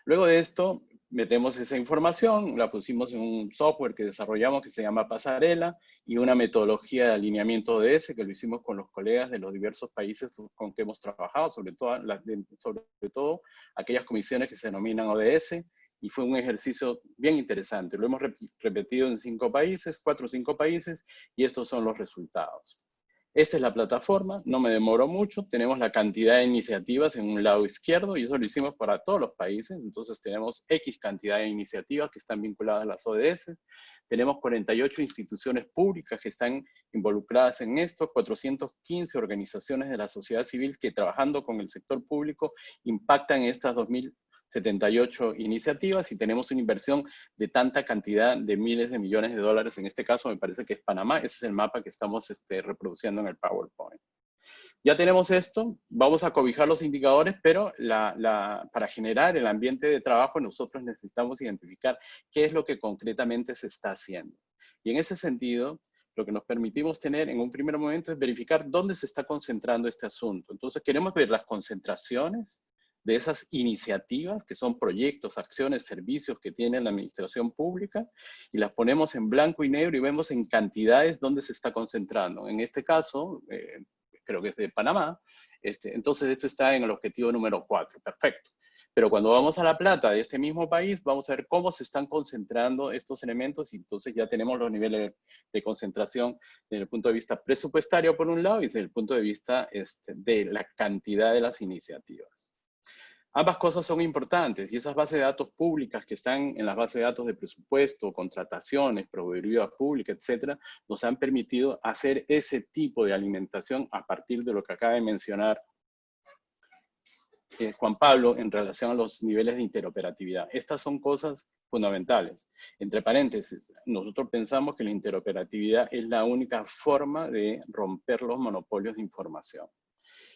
[SPEAKER 6] Luego de esto, metemos esa información, la pusimos en un software que desarrollamos que se llama Pasarela y una metodología de alineamiento ODS que lo hicimos con los colegas de los diversos países con que hemos trabajado, sobre todo aquellas comisiones que se denominan ODS, y fue un ejercicio bien interesante. Lo hemos repetido en 4 o 5 países, y estos son los resultados. Esta es la plataforma, no me demoro mucho, tenemos la cantidad de iniciativas en un lado izquierdo y eso lo hicimos para todos los países, entonces tenemos X cantidad de iniciativas que están vinculadas a las ODS, tenemos 48 instituciones públicas que están involucradas en esto, 415 organizaciones de la sociedad civil que trabajando con el sector público impactan estas 2078 iniciativas y tenemos una inversión de tanta cantidad de miles de millones de dólares. En este caso me parece que es Panamá. Ese es el mapa que estamos reproduciendo en el PowerPoint. Ya tenemos esto, vamos a cobijar los indicadores, pero para generar el ambiente de trabajo nosotros necesitamos identificar qué es lo que concretamente se está haciendo. Y en ese sentido, lo que nos permitimos tener en un primer momento es verificar dónde se está concentrando este asunto. Entonces queremos ver las concentraciones de esas iniciativas, que son proyectos, acciones, servicios que tiene la administración pública, y las ponemos en blanco y negro y vemos en cantidades dónde se está concentrando. En este caso, creo que es de Panamá, entonces esto está en el objetivo número 4, perfecto. Pero cuando vamos a la plata de este mismo país, vamos a ver cómo se están concentrando estos elementos y entonces ya tenemos los niveles de concentración desde el punto de vista presupuestario por un lado y desde el punto de vista de la cantidad de las iniciativas. Ambas cosas son importantes y esas bases de datos públicas que están en las bases de datos de presupuesto, contrataciones, proveeduría pública, etcétera, nos han permitido hacer ese tipo de alimentación a partir de lo que acaba de mencionar Juan Pablo en relación a los niveles de interoperatividad. Estas son cosas fundamentales. Entre paréntesis, nosotros pensamos que la interoperatividad es la única forma de romper los monopolios de información.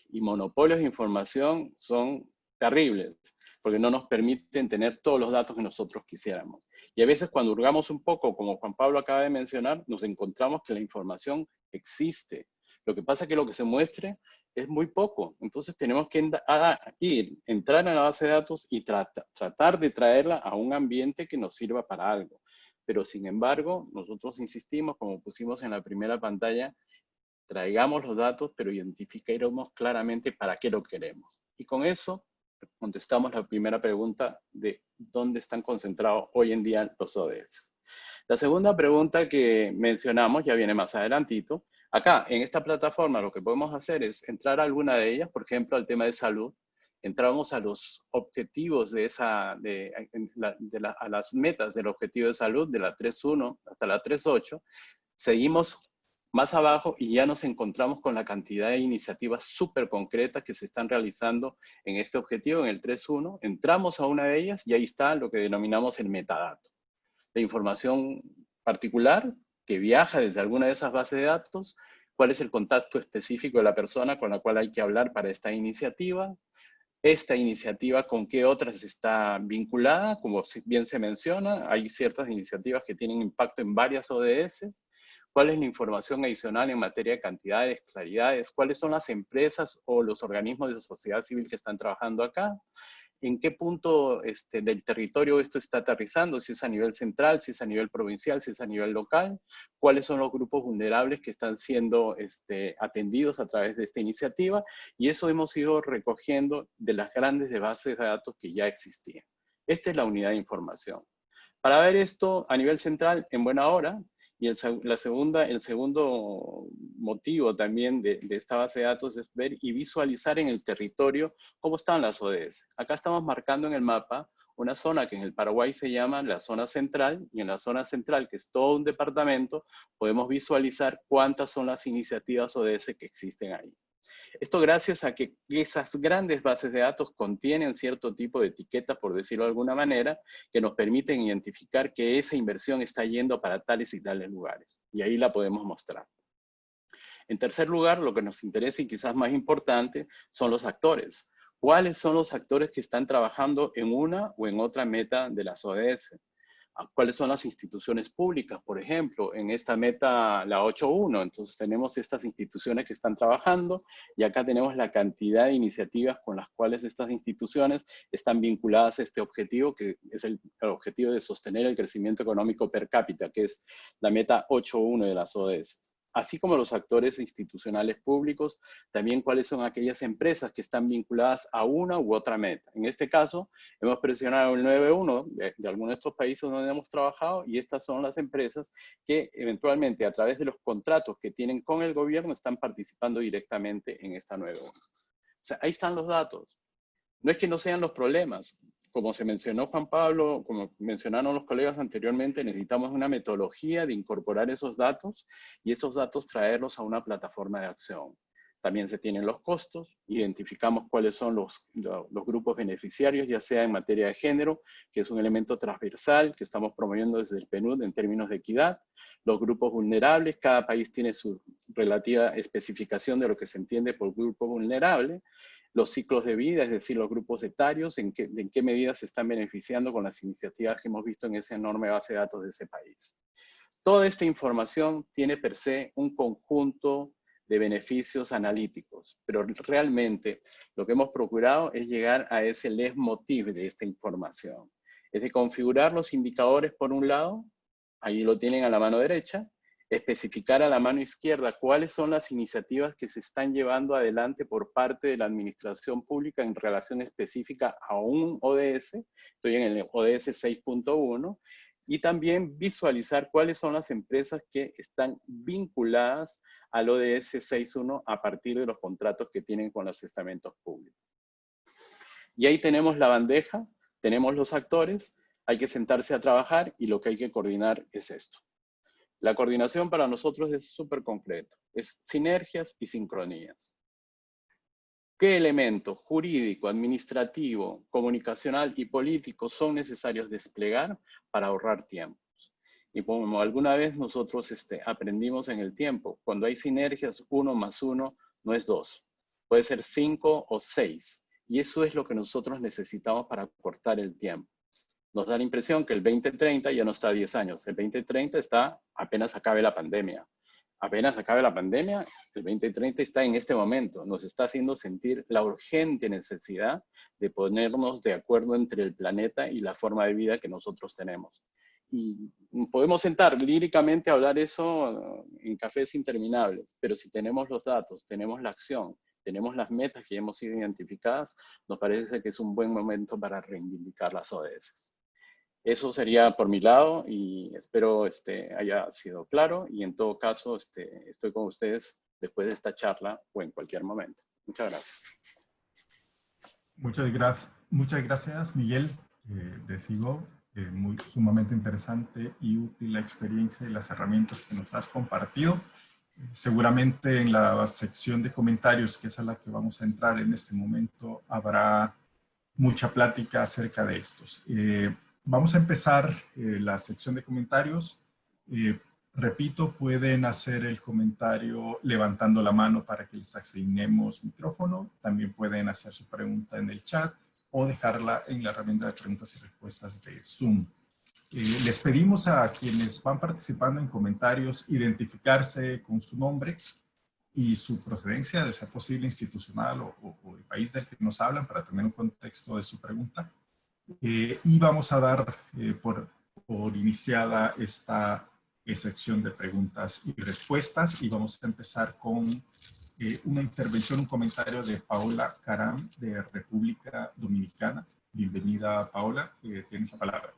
[SPEAKER 6] Y monopolios de información son terribles, porque no nos permiten tener todos los datos que nosotros quisiéramos. Y a veces cuando hurgamos un poco, como Juan Pablo acaba de mencionar, nos encontramos que la información existe. Lo que pasa es que lo que se muestre es muy poco. Entonces tenemos que entrar en la base de datos y tratar de traerla a un ambiente que nos sirva para algo. Pero sin embargo, nosotros insistimos, como pusimos en la primera pantalla, traigamos los datos, pero identifiquemos claramente para qué lo queremos. Y con eso contestamos la primera pregunta de dónde están concentrados hoy en día los ODS. La segunda pregunta que mencionamos ya viene más adelantito. Acá, en esta plataforma, lo que podemos hacer es entrar a alguna de ellas, por ejemplo, al tema de salud. Entramos a los objetivos a las metas del objetivo de salud, de la 3.1 hasta la 3.8. Seguimos más abajo y ya nos encontramos con la cantidad de iniciativas súper concretas que se están realizando en este objetivo, en el 3.1. Entramos a una de ellas y ahí está lo que denominamos el metadato. La información particular que viaja desde alguna de esas bases de datos, cuál es el contacto específico de la persona con la cual hay que hablar para esta iniciativa con qué otras está vinculada, como bien se menciona, hay ciertas iniciativas que tienen impacto en varias ODS, cuál es la información adicional en materia de cantidades, claridades, cuáles son las empresas o los organismos de sociedad civil que están trabajando acá, en qué punto del territorio esto está aterrizando, si es a nivel central, si es a nivel provincial, si es a nivel local, cuáles son los grupos vulnerables que están siendo atendidos a través de esta iniciativa, y eso hemos ido recogiendo de las grandes bases de datos que ya existían. Esta es la unidad de información. Para ver esto a nivel central, en buena hora, y el segundo motivo también de esta base de datos es ver y visualizar en el territorio cómo están las ODS. Acá estamos marcando en el mapa una zona que en el Paraguay se llama la zona central, y en la zona central, que es todo un departamento, podemos visualizar cuántas son las iniciativas ODS que existen ahí. Esto gracias a que esas grandes bases de datos contienen cierto tipo de etiquetas, por decirlo de alguna manera, que nos permiten identificar que esa inversión está yendo para tales y tales lugares. Y ahí la podemos mostrar. En tercer lugar, lo que nos interesa y quizás más importante son los actores. ¿Cuáles son los actores que están trabajando en una o en otra meta de las ODS? ¿Cuáles son las instituciones públicas? Por ejemplo, en esta meta, la 8.1, entonces tenemos estas instituciones que están trabajando y acá tenemos la cantidad de iniciativas con las cuales estas instituciones están vinculadas a este objetivo, que es el objetivo de sostener el crecimiento económico per cápita, que es la meta 8.1 de las ODS. Así como los actores institucionales públicos, también cuáles son aquellas empresas que están vinculadas a una u otra meta. En este caso, hemos presionado el 9.1 de algunos de estos países donde hemos trabajado, y estas son las empresas que eventualmente a través de los contratos que tienen con el gobierno están participando directamente en esta 9.1. O sea, ahí están los datos. No es que no sean los problemas. Como se mencionó Juan Pablo, como mencionaron los colegas anteriormente, necesitamos una metodología de incorporar esos datos y esos datos traerlos a una plataforma de acción. También se tienen los costos, identificamos cuáles son los grupos beneficiarios, ya sea en materia de género, que es un elemento transversal que estamos promoviendo desde el PNUD en términos de equidad, los grupos vulnerables, cada país tiene su relativa especificación de lo que se entiende por grupo vulnerable, los ciclos de vida, es decir, los grupos etarios, en qué medida se están beneficiando con las iniciativas que hemos visto en esa enorme base de datos de ese país. Toda esta información tiene per se un conjunto de beneficios analíticos, pero realmente lo que hemos procurado es llegar a ese leitmotiv de esta información. Es de configurar los indicadores por un lado, ahí lo tienen a la mano derecha, especificar a la mano izquierda cuáles son las iniciativas que se están llevando adelante por parte de la administración pública en relación específica a un ODS, estoy en el ODS 6.1, y también visualizar cuáles son las empresas que están vinculadas al ODS 6.1 a partir de los contratos que tienen con los estamentos públicos. Y ahí tenemos la bandeja, tenemos los actores, hay que sentarse a trabajar y lo que hay que coordinar es esto. La coordinación para nosotros es súper concreto, es sinergias y sincronías. ¿Qué elementos jurídico, administrativo, comunicacional y político son necesarios desplegar para ahorrar tiempos? Y como alguna vez nosotros aprendimos en el tiempo, cuando hay sinergias, 1 más 1 no es 2, puede ser 5 o 6. Y eso es lo que nosotros necesitamos para cortar el tiempo. Nos da la impresión que el 2030 ya no está a 10 años, el 2030 está apenas acabe la pandemia. Apenas acabe la pandemia, el 2030 está en este momento. Nos está haciendo sentir la urgente necesidad de ponernos de acuerdo entre el planeta y la forma de vida que nosotros tenemos. Y podemos sentar líricamente a hablar eso en cafés interminables, pero si tenemos los datos, tenemos la acción, tenemos las metas que hemos sido identificadas, nos parece que es un buen momento para reivindicar las ODS. Eso sería por mi lado y espero haya sido claro y en todo caso estoy con ustedes después de esta charla o en cualquier momento. Muchas gracias.
[SPEAKER 1] Muchas gracias, Miguel de SIGOV. Sumamente interesante y útil la experiencia y las herramientas que nos has compartido. Seguramente en la sección de comentarios, que es a la que vamos a entrar en este momento, habrá mucha plática acerca de estos. Vamos a empezar la sección de comentarios. Repito, pueden hacer el comentario levantando la mano para que les asignemos micrófono. También pueden hacer su pregunta en el chat o dejarla en la herramienta de preguntas y respuestas de Zoom. Les pedimos a quienes van participando en comentarios identificarse con su nombre y su procedencia, de ser posible institucional o el país del que nos hablan para tener un contexto de su pregunta. Y vamos a dar por iniciada esta sección de preguntas y respuestas y vamos a empezar con una intervención, un comentario de Paola Caram de República Dominicana. Bienvenida, Paola, tienes la palabra.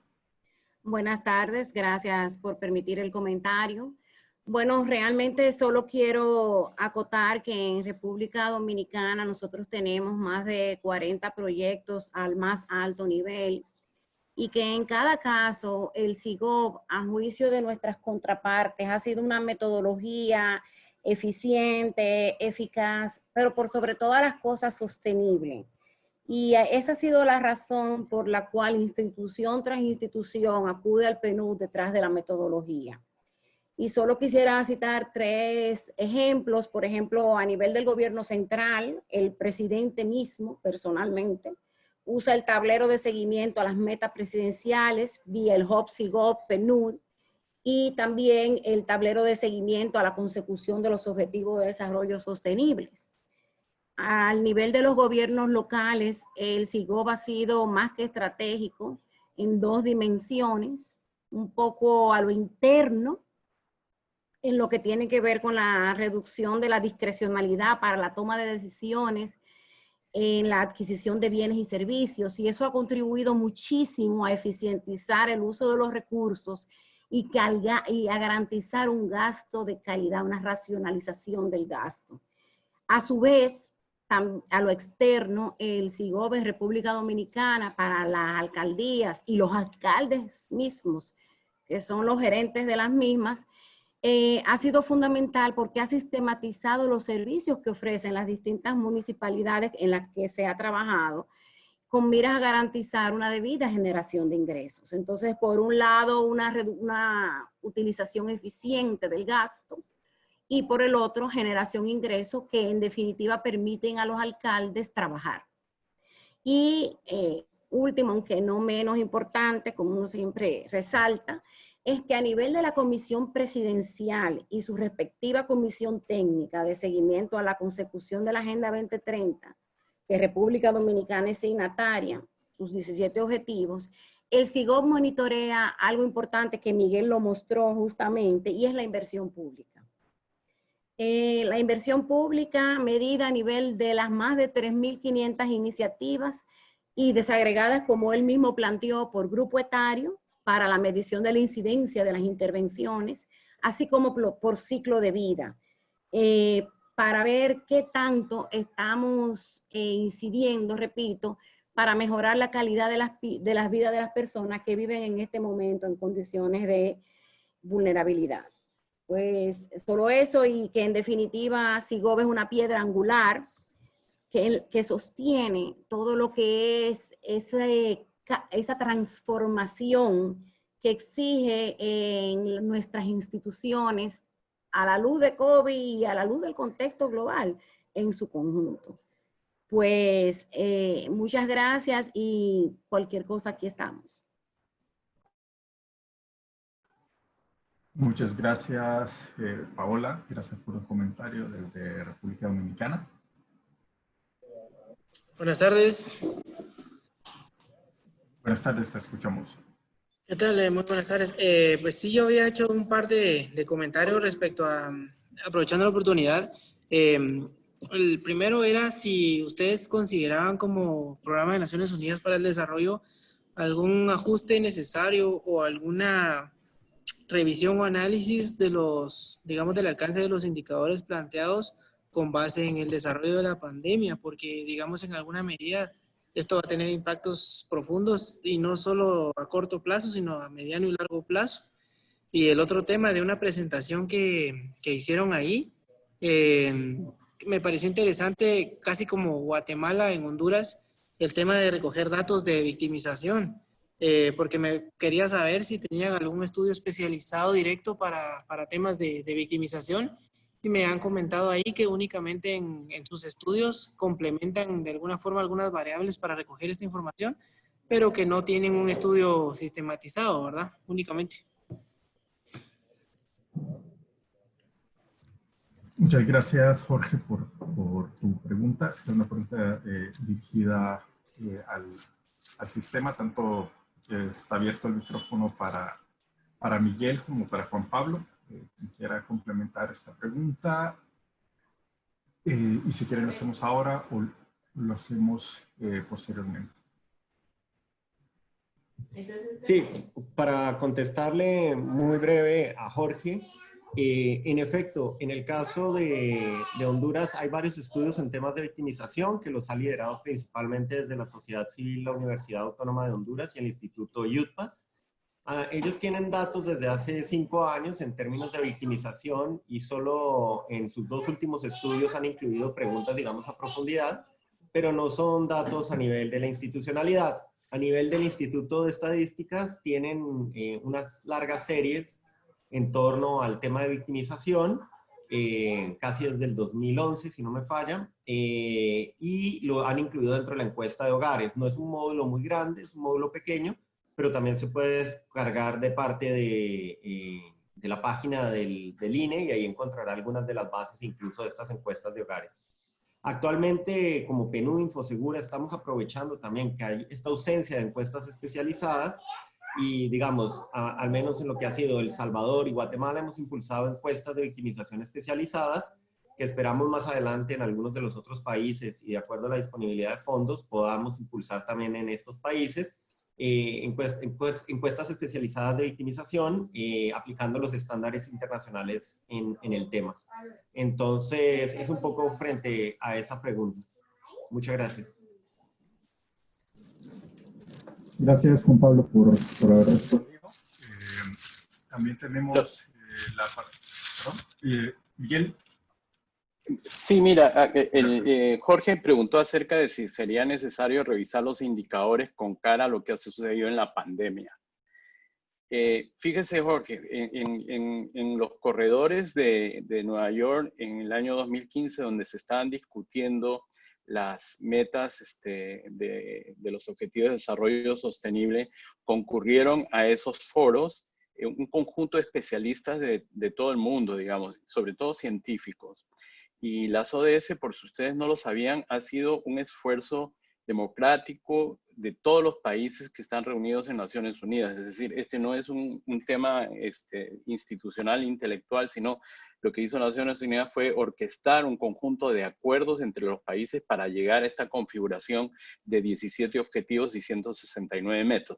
[SPEAKER 7] Buenas tardes, gracias por permitir el comentario. Bueno, realmente solo quiero acotar que en República Dominicana nosotros tenemos más de 40 proyectos al más alto nivel y que en cada caso el SIGOV, a juicio de nuestras contrapartes, ha sido una metodología eficiente, eficaz, pero por sobre todas las cosas sostenible. Y esa ha sido la razón por la cual institución tras institución acude al PNUD detrás de la metodología. Y solo quisiera citar 3 ejemplos. Por ejemplo, a nivel del gobierno central, el presidente mismo, personalmente, usa el tablero de seguimiento a las metas presidenciales vía el Hub SIGOV PNUD y también el tablero de seguimiento a la consecución de los objetivos de desarrollo sostenibles. Al nivel de los gobiernos locales, el SIGOV ha sido más que estratégico en 2 dimensiones, un poco a lo interno, en lo que tiene que ver con la reducción de la discrecionalidad para la toma de decisiones en la adquisición de bienes y servicios, y eso ha contribuido muchísimo a eficientizar el uso de los recursos y a garantizar un gasto de calidad, una racionalización del gasto. A su vez, a lo externo, el SIGOV en República Dominicana para las alcaldías y los alcaldes mismos, que son los gerentes de las mismas, ha sido fundamental porque ha sistematizado los servicios que ofrecen las distintas municipalidades en las que se ha trabajado con miras a garantizar una debida generación de ingresos. Entonces, por un lado, una utilización eficiente del gasto y por el otro, generación de ingresos que en definitiva permiten a los alcaldes trabajar. Y último, aunque no menos importante, como uno siempre resalta, es que a nivel de la Comisión Presidencial y su respectiva Comisión Técnica de Seguimiento a la Consecución de la Agenda 2030, que República Dominicana es signataria, sus 17 objetivos, el SIGOP monitorea algo importante que Miguel lo mostró justamente, y es la inversión pública. La inversión pública medida a nivel de las más de 3.500 iniciativas y desagregadas, como él mismo planteó, por grupo etario, para la medición de la incidencia de las intervenciones, así como por ciclo de vida, para ver qué tanto estamos incidiendo, repito, para mejorar la calidad de las vidas de las personas que viven en este momento en condiciones de vulnerabilidad. Pues solo eso, y que en definitiva SIGOP es una piedra angular que sostiene todo lo que es esa transformación que exige en nuestras instituciones a la luz de COVID y a la luz del contexto global en su conjunto. Pues muchas gracias, y cualquier cosa aquí estamos.
[SPEAKER 1] Muchas gracias, Paola. Gracias por el comentario desde República Dominicana.
[SPEAKER 8] Buenas tardes.
[SPEAKER 1] Buenas tardes, te escuchamos.
[SPEAKER 8] ¿Qué tal? Muy buenas tardes. Pues sí, yo había hecho un par de comentarios respecto a, aprovechando la oportunidad. El primero era si ustedes consideraban como Programa de Naciones Unidas para el Desarrollo algún ajuste necesario o alguna revisión o análisis de los, digamos, del alcance de los indicadores planteados con base en el desarrollo de la pandemia, porque, digamos, en alguna medida esto va a tener impactos profundos y no solo a corto plazo, sino a mediano y largo plazo. Y el otro tema de una presentación que hicieron ahí, me pareció interesante, casi como Guatemala en Honduras, el tema de recoger datos de victimización, porque me quería saber si tenían algún estudio especializado directo para temas de victimización, y me han comentado ahí que únicamente en sus estudios complementan de alguna forma algunas variables para recoger esta información, pero que no tienen un estudio sistematizado, ¿verdad? Únicamente.
[SPEAKER 1] Muchas gracias, Jorge, por tu pregunta. Es una pregunta dirigida al sistema, tanto está abierto el micrófono para Miguel como para Juan Pablo. Quien quiera complementar esta pregunta, y si quieren lo hacemos ahora o lo hacemos posteriormente.
[SPEAKER 4] Sí, para contestarle muy breve a Jorge, en efecto, en el caso de Honduras hay varios estudios en temas de victimización que los ha liderado principalmente desde la sociedad civil, la Universidad Autónoma de Honduras y el Instituto UTPAS. Ellos tienen datos desde hace 5 años en términos de victimización, y solo en sus 2 últimos estudios han incluido preguntas, digamos, a profundidad, pero no son datos a nivel de la institucionalidad. A nivel del Instituto de Estadísticas tienen unas largas series en torno al tema de victimización, casi desde el 2011, si no me falla, y lo han incluido dentro de la encuesta de hogares. No es un módulo muy grande, es un módulo pequeño, pero también se puede descargar de parte de la página del INE, y ahí encontrará algunas de las bases incluso de estas encuestas de hogares. Actualmente, como PNUD Infosegura, estamos aprovechando también que hay esta ausencia de encuestas especializadas, y digamos, al menos en lo que ha sido El Salvador y Guatemala, hemos impulsado encuestas de victimización especializadas, que esperamos más adelante en algunos de los otros países, y de acuerdo a la disponibilidad de fondos, podamos impulsar también en estos países encuestas especializadas de victimización, aplicando los estándares internacionales en el tema. Entonces, es un poco frente a esa pregunta. Muchas gracias.
[SPEAKER 1] Gracias, Juan Pablo, por haber respondido. También tenemos la parte... Miguel.
[SPEAKER 6] Sí, mira, Jorge preguntó acerca de si sería necesario revisar los indicadores con cara a lo que ha sucedido en la pandemia. Fíjese, Jorge, en los corredores de Nueva York en el año 2015, donde se estaban discutiendo las metas de los Objetivos de Desarrollo Sostenible, concurrieron a esos foros un conjunto de especialistas de todo el mundo, digamos, sobre todo científicos. Y las ODS, por si ustedes no lo sabían, ha sido un esfuerzo democrático de todos los países que están reunidos en Naciones Unidas. Es decir, este no es un tema institucional, intelectual, sino lo que hizo Naciones Unidas fue orquestar un conjunto de acuerdos entre los países para llegar a esta configuración de 17 objetivos y 169 metas.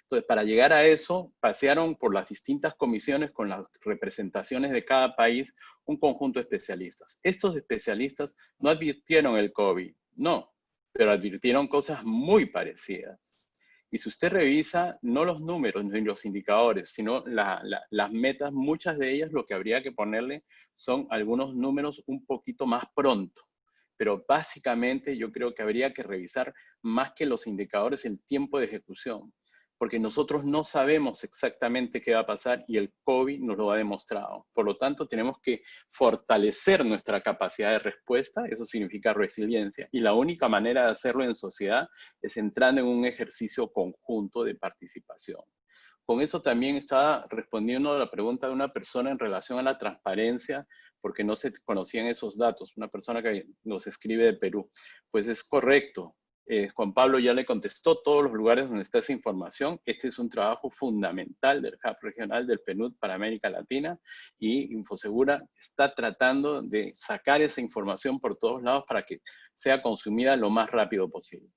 [SPEAKER 6] Entonces, para llegar a eso, pasearon por las distintas comisiones con las representaciones de cada país un conjunto de especialistas. Estos especialistas no advirtieron el COVID, no, pero advirtieron cosas muy parecidas. Y si usted revisa, no los números ni los indicadores, sino las metas, muchas de ellas lo que habría que ponerle son algunos números un poquito más pronto. Pero básicamente yo creo que habría que revisar más que los indicadores el tiempo de ejecución, porque nosotros no sabemos exactamente qué va a pasar y el COVID nos lo ha demostrado. Por lo tanto, tenemos que fortalecer nuestra capacidad de respuesta, eso significa resiliencia, y la única manera de hacerlo en sociedad es entrando en un ejercicio conjunto de participación. Con eso también estaba respondiendo a la pregunta de una persona en relación a la transparencia, porque no se conocían esos datos, una persona que nos escribe de Perú. Pues es correcto. Juan Pablo ya le contestó todos los lugares donde está esa información. Este es un trabajo fundamental del Hub regional del PNUD para América Latina y Infosegura está tratando de sacar esa información por todos lados para que sea consumida lo más rápido posible.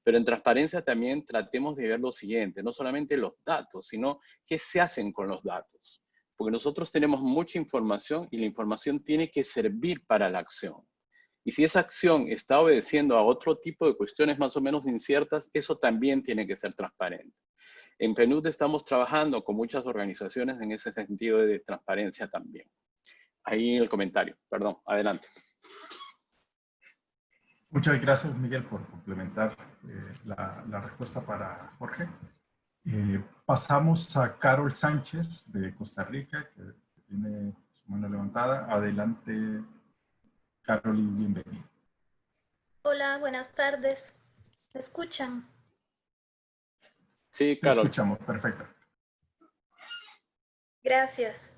[SPEAKER 6] Pero en transparencia también tratemos de ver lo siguiente, no solamente los datos, sino qué se hacen con los datos. Porque nosotros tenemos mucha información y la información tiene que servir para la acción. Y si esa acción está obedeciendo a otro tipo de cuestiones más o menos inciertas, eso también tiene que ser transparente. En PNUD estamos trabajando con muchas organizaciones en ese sentido de transparencia también. Ahí el comentario, perdón, adelante.
[SPEAKER 1] Muchas gracias, Miguel, por complementar la respuesta para Jorge. Pasamos a Carol Sánchez de Costa Rica, que tiene su mano levantada. Adelante, Carol, y bienvenida.
[SPEAKER 9] Hola, buenas tardes. ¿Me escuchan?
[SPEAKER 6] Sí,
[SPEAKER 1] Te
[SPEAKER 6] Carol.
[SPEAKER 1] escuchamos, perfecto.
[SPEAKER 9] Gracias.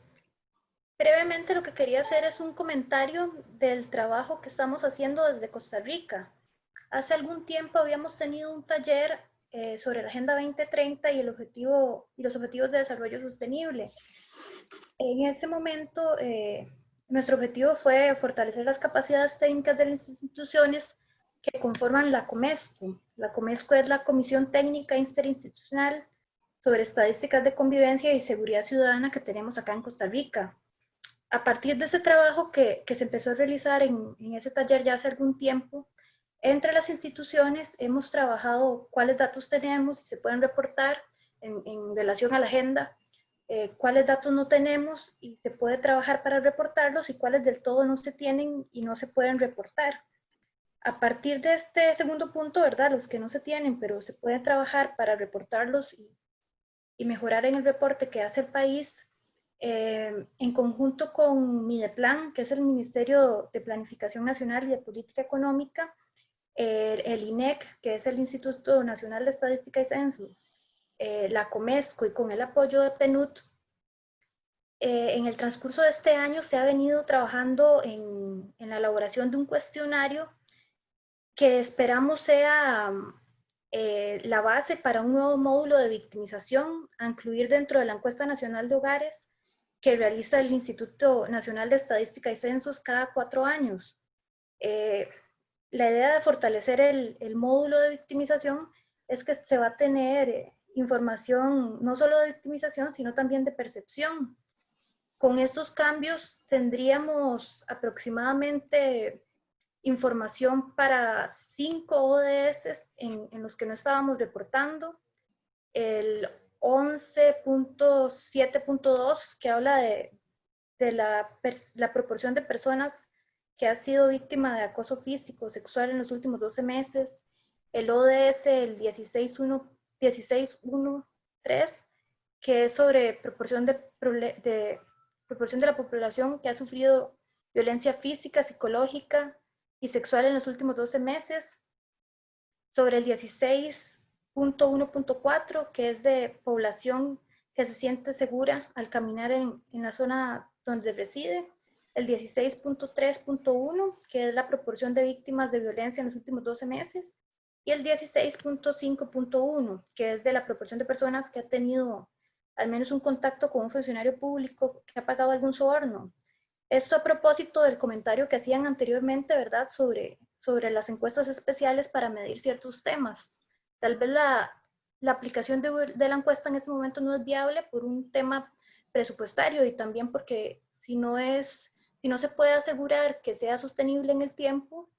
[SPEAKER 9] Brevemente lo que quería hacer es un comentario del trabajo que estamos haciendo desde Costa Rica. Hace algún tiempo habíamos tenido un taller sobre la Agenda 2030 y los objetivos de desarrollo sostenible. En ese momento, nuestro objetivo fue fortalecer las capacidades técnicas de las instituciones que conforman la COMESCO. La COMESCO es la Comisión Técnica Interinstitucional sobre Estadísticas de Convivencia y Seguridad Ciudadana que tenemos acá en Costa Rica. A partir de ese trabajo que se empezó a realizar en ese taller ya hace algún tiempo, entre las instituciones hemos trabajado cuáles datos tenemos y se pueden reportar en relación a la agenda, cuáles datos no tenemos y se puede trabajar para reportarlos y cuáles del todo no se tienen y no se pueden reportar. A partir de este segundo punto, ¿verdad? Los que no se tienen, pero se pueden trabajar para reportarlos y mejorar en el reporte que hace el país, en conjunto con Mideplan, que es el Ministerio de Planificación Nacional y de Política Económica, el INEC, que es el Instituto Nacional de Estadística y Censos, la COMESCO y con el apoyo de PNUD, en el transcurso de este año se ha venido trabajando en la elaboración de un cuestionario que esperamos sea la base para un nuevo módulo de victimización a incluir dentro de la encuesta nacional de hogares que realiza el Instituto Nacional de Estadística y Censos cada 4 años. La idea de fortalecer el módulo de victimización es que se va a tener información no solo de victimización, sino también de percepción. Con estos cambios tendríamos aproximadamente información para 5 ODS en los que no estábamos reportando. El 11.7.2 que habla de la proporción de personas que ha sido víctima de acoso físico o sexual en los últimos 12 meses. El ODS, el 16.1.3, que es sobre proporción de la población que ha sufrido violencia física, psicológica y sexual en los últimos 12 meses, sobre el 16.1.4, que es de población que se siente segura al caminar en la zona donde reside, el 16.3.1, que es la proporción de víctimas de violencia en los últimos 12 meses, y el 16.5.1, que es de la proporción de personas que ha tenido al menos un contacto con un funcionario público que ha pagado algún soborno. Esto a propósito del comentario que hacían anteriormente, ¿verdad?, sobre las encuestas especiales para medir ciertos temas. Tal vez la aplicación de la encuesta en este momento no es viable por un tema presupuestario y también porque si no se puede asegurar que sea sostenible en el tiempo,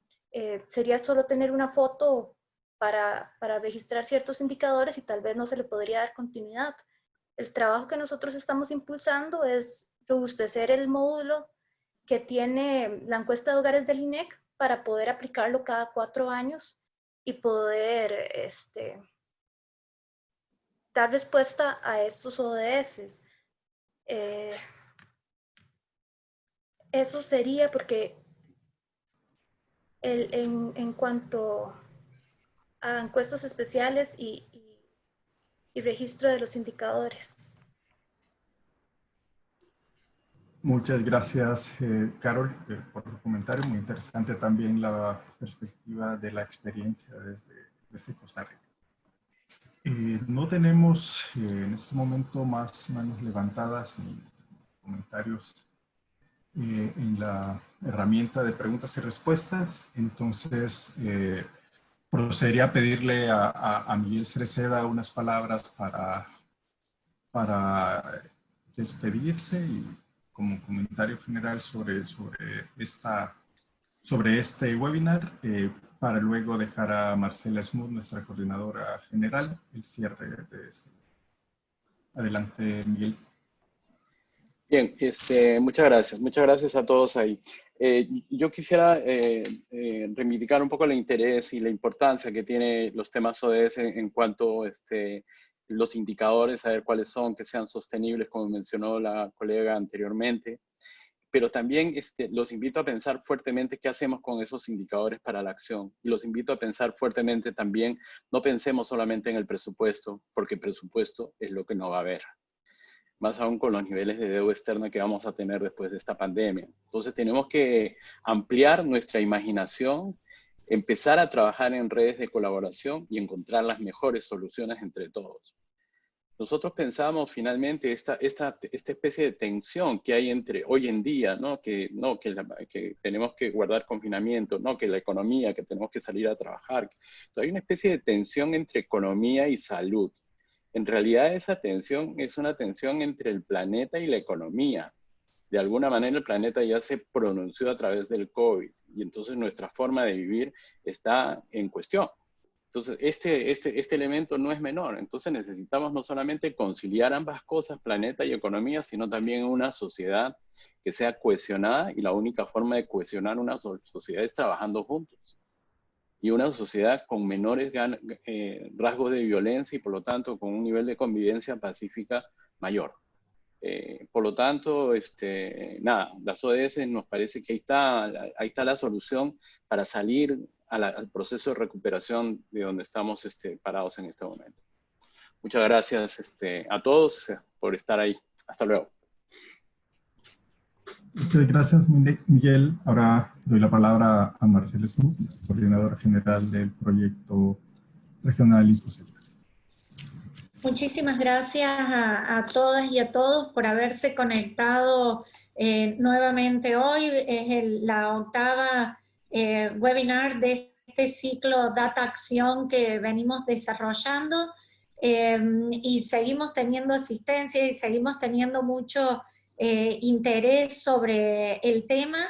[SPEAKER 9] sería solo tener una foto para registrar ciertos indicadores y tal vez no se le podría dar continuidad. El trabajo que nosotros estamos impulsando es robustecer el módulo que tiene la encuesta de hogares del INEC para poder aplicarlo cada 4 años y poder dar respuesta a estos ODS. Eso sería porque en cuanto a encuestas especiales y registro de los indicadores.
[SPEAKER 1] Muchas gracias, Carol, por tu comentario. Muy interesante también la perspectiva de la experiencia desde Costa Rica. No tenemos en este momento más manos levantadas ni comentarios en la herramienta de preguntas y respuestas. Entonces, procedería a pedirle a Miguel Cereceda unas palabras para despedirse y como comentario general sobre este webinar, para luego dejar a Marcela Smoot, nuestra coordinadora general, el cierre de este. Adelante, Miguel.
[SPEAKER 6] Bien, muchas gracias a todos ahí. Yo quisiera reivindicar un poco el interés y la importancia que tienen los temas ODS en cuanto a los indicadores, saber cuáles son, que sean sostenibles, como mencionó la colega anteriormente. Pero también los invito a pensar fuertemente qué hacemos con esos indicadores para la acción. Y los invito a pensar fuertemente también, no pensemos solamente en el presupuesto, porque el presupuesto es lo que no va a haber. Más aún con los niveles de deuda externa que vamos a tener después de esta pandemia. Entonces tenemos que ampliar nuestra imaginación, empezar a trabajar en redes de colaboración y encontrar las mejores soluciones entre todos. Nosotros pensamos finalmente esta especie de tensión que hay entre hoy en día, ¿no? Que tenemos que guardar confinamiento, ¿no? Que la economía, que tenemos que salir a trabajar. Entonces, hay una especie de tensión entre economía y salud. En realidad esa tensión es una tensión entre el planeta y la economía. De alguna manera el planeta ya se pronunció a través del COVID y entonces nuestra forma de vivir está en cuestión. Entonces, este elemento no es menor. Entonces necesitamos no solamente conciliar ambas cosas, planeta y economía, sino también una sociedad que sea cohesionada, y la única forma de cohesionar una sociedad es trabajando juntos. Y una sociedad con menores rasgos de violencia y por lo tanto con un nivel de convivencia pacífica mayor. Por lo tanto, las ODS nos parece que ahí está la solución para salir al proceso de recuperación de donde estamos parados en este momento. Muchas gracias a todos por estar ahí. Hasta luego.
[SPEAKER 1] Muchas gracias, Miguel. Ahora doy la palabra a Marcela Smoot, coordinadora general del proyecto regional Infosegura.
[SPEAKER 10] Muchísimas gracias a todas y a todos por haberse conectado nuevamente hoy. Es la octava webinar de este ciclo Data Acción que venimos desarrollando y seguimos teniendo asistencia y seguimos teniendo mucho interés sobre el tema.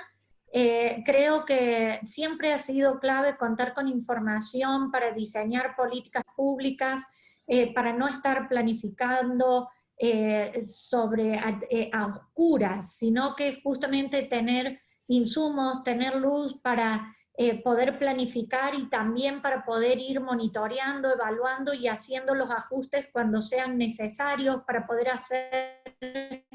[SPEAKER 10] Creo que siempre ha sido clave contar con información para diseñar políticas públicas, para no estar planificando a oscuras, sino que justamente tener insumos, tener luz para poder planificar y también para poder ir monitoreando, evaluando y haciendo los ajustes cuando sean necesarios para poder hacer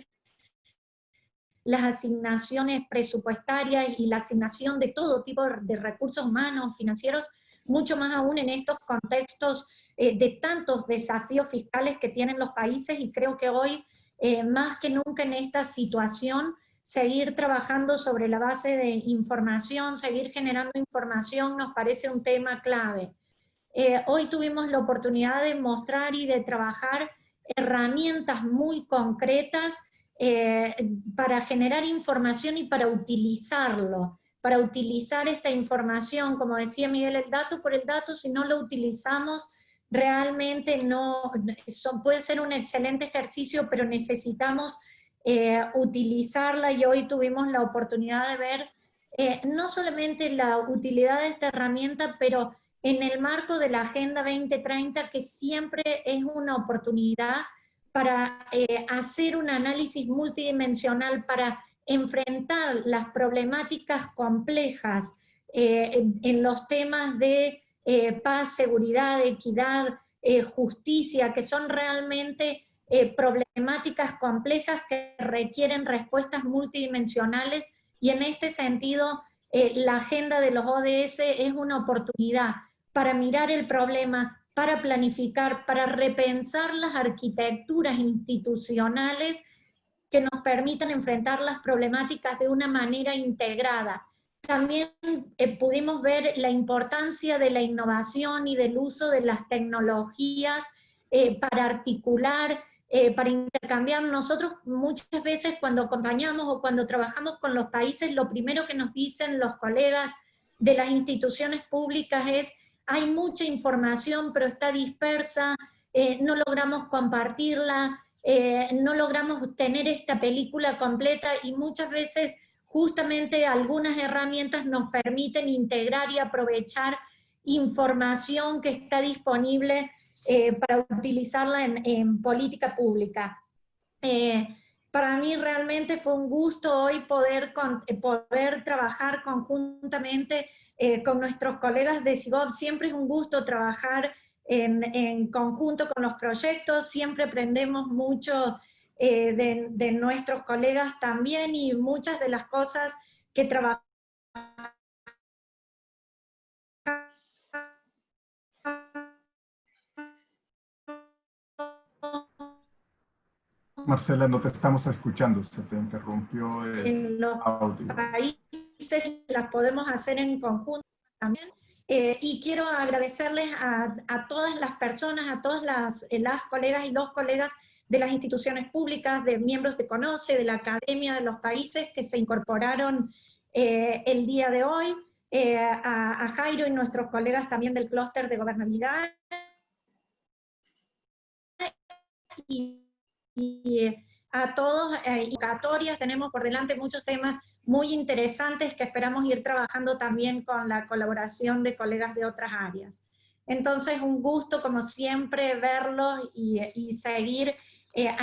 [SPEAKER 10] las asignaciones presupuestarias y la asignación de todo tipo de recursos humanos, financieros, mucho más aún en estos contextos de tantos desafíos fiscales que tienen los países, y creo que hoy, más que nunca en esta situación, seguir trabajando sobre la base de información, seguir generando información, nos parece un tema clave. Hoy tuvimos la oportunidad de mostrar y de trabajar herramientas muy concretas para generar información y para utilizarlo, para utilizar esta información. Como decía Miguel, el dato por el dato, si no lo utilizamos, realmente no, puede ser un excelente ejercicio, pero necesitamos utilizarla, y hoy tuvimos la oportunidad de ver no solamente la utilidad de esta herramienta, pero en el marco de la Agenda 2030, que siempre es una oportunidad para hacer un análisis multidimensional, para enfrentar las problemáticas complejas en los temas de paz, seguridad, equidad, justicia, que son realmente problemáticas complejas que requieren respuestas multidimensionales, y en este sentido la agenda de los ODS es una oportunidad para mirar el problema, para planificar, para repensar las arquitecturas institucionales que nos permitan enfrentar las problemáticas de una manera integrada. También pudimos ver la importancia de la innovación y del uso de las tecnologías para articular, para intercambiar. Nosotros muchas veces cuando acompañamos o cuando trabajamos con los países, lo primero que nos dicen los colegas de las instituciones públicas es: hay mucha información, pero está dispersa, no logramos compartirla, no logramos tener esta película completa, y muchas veces justamente algunas herramientas nos permiten integrar y aprovechar información que está disponible para utilizarla en política pública. Para mí realmente fue un gusto hoy poder trabajar conjuntamente con nuestros colegas de SIGOP. Siempre es un gusto trabajar en conjunto con los proyectos, siempre aprendemos mucho de nuestros colegas también, y muchas de las cosas que trabajamos.
[SPEAKER 1] Marcela, no te estamos escuchando, se te interrumpió el audio.
[SPEAKER 10] Países las podemos hacer en conjunto también. Y quiero agradecerles a todas las personas, a todas las colegas y los colegas de las instituciones públicas, de miembros de CONOCE, de la Academia de los Países que se incorporaron el día de hoy, a Jairo y nuestros colegas también del clúster de gobernabilidad, y a todos. Tenemos por delante muchos temas muy interesantes que esperamos ir trabajando también con la colaboración de colegas de otras áreas. Entonces, un gusto como siempre verlos y seguir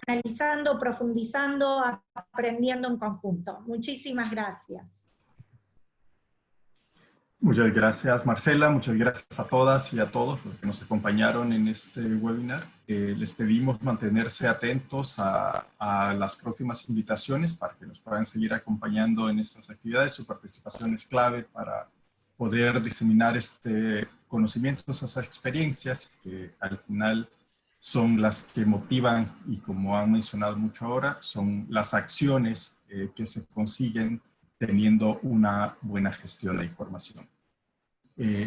[SPEAKER 10] analizando, profundizando, aprendiendo en conjunto. Muchísimas gracias.
[SPEAKER 1] Muchas gracias, Marcela. Muchas gracias a todas y a todos los que nos acompañaron en este webinar. Les pedimos mantenerse atentos a las próximas invitaciones para que nos puedan seguir acompañando en estas actividades. Su participación es clave para poder diseminar este conocimiento, esas experiencias que al final son las que motivan, y como han mencionado mucho ahora, son las acciones que se consiguen teniendo una buena gestión de información.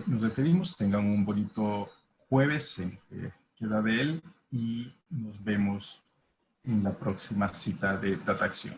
[SPEAKER 1] Nos despedimos, tengan un bonito jueves en que queda de él, y nos vemos en la próxima cita de Data Acción.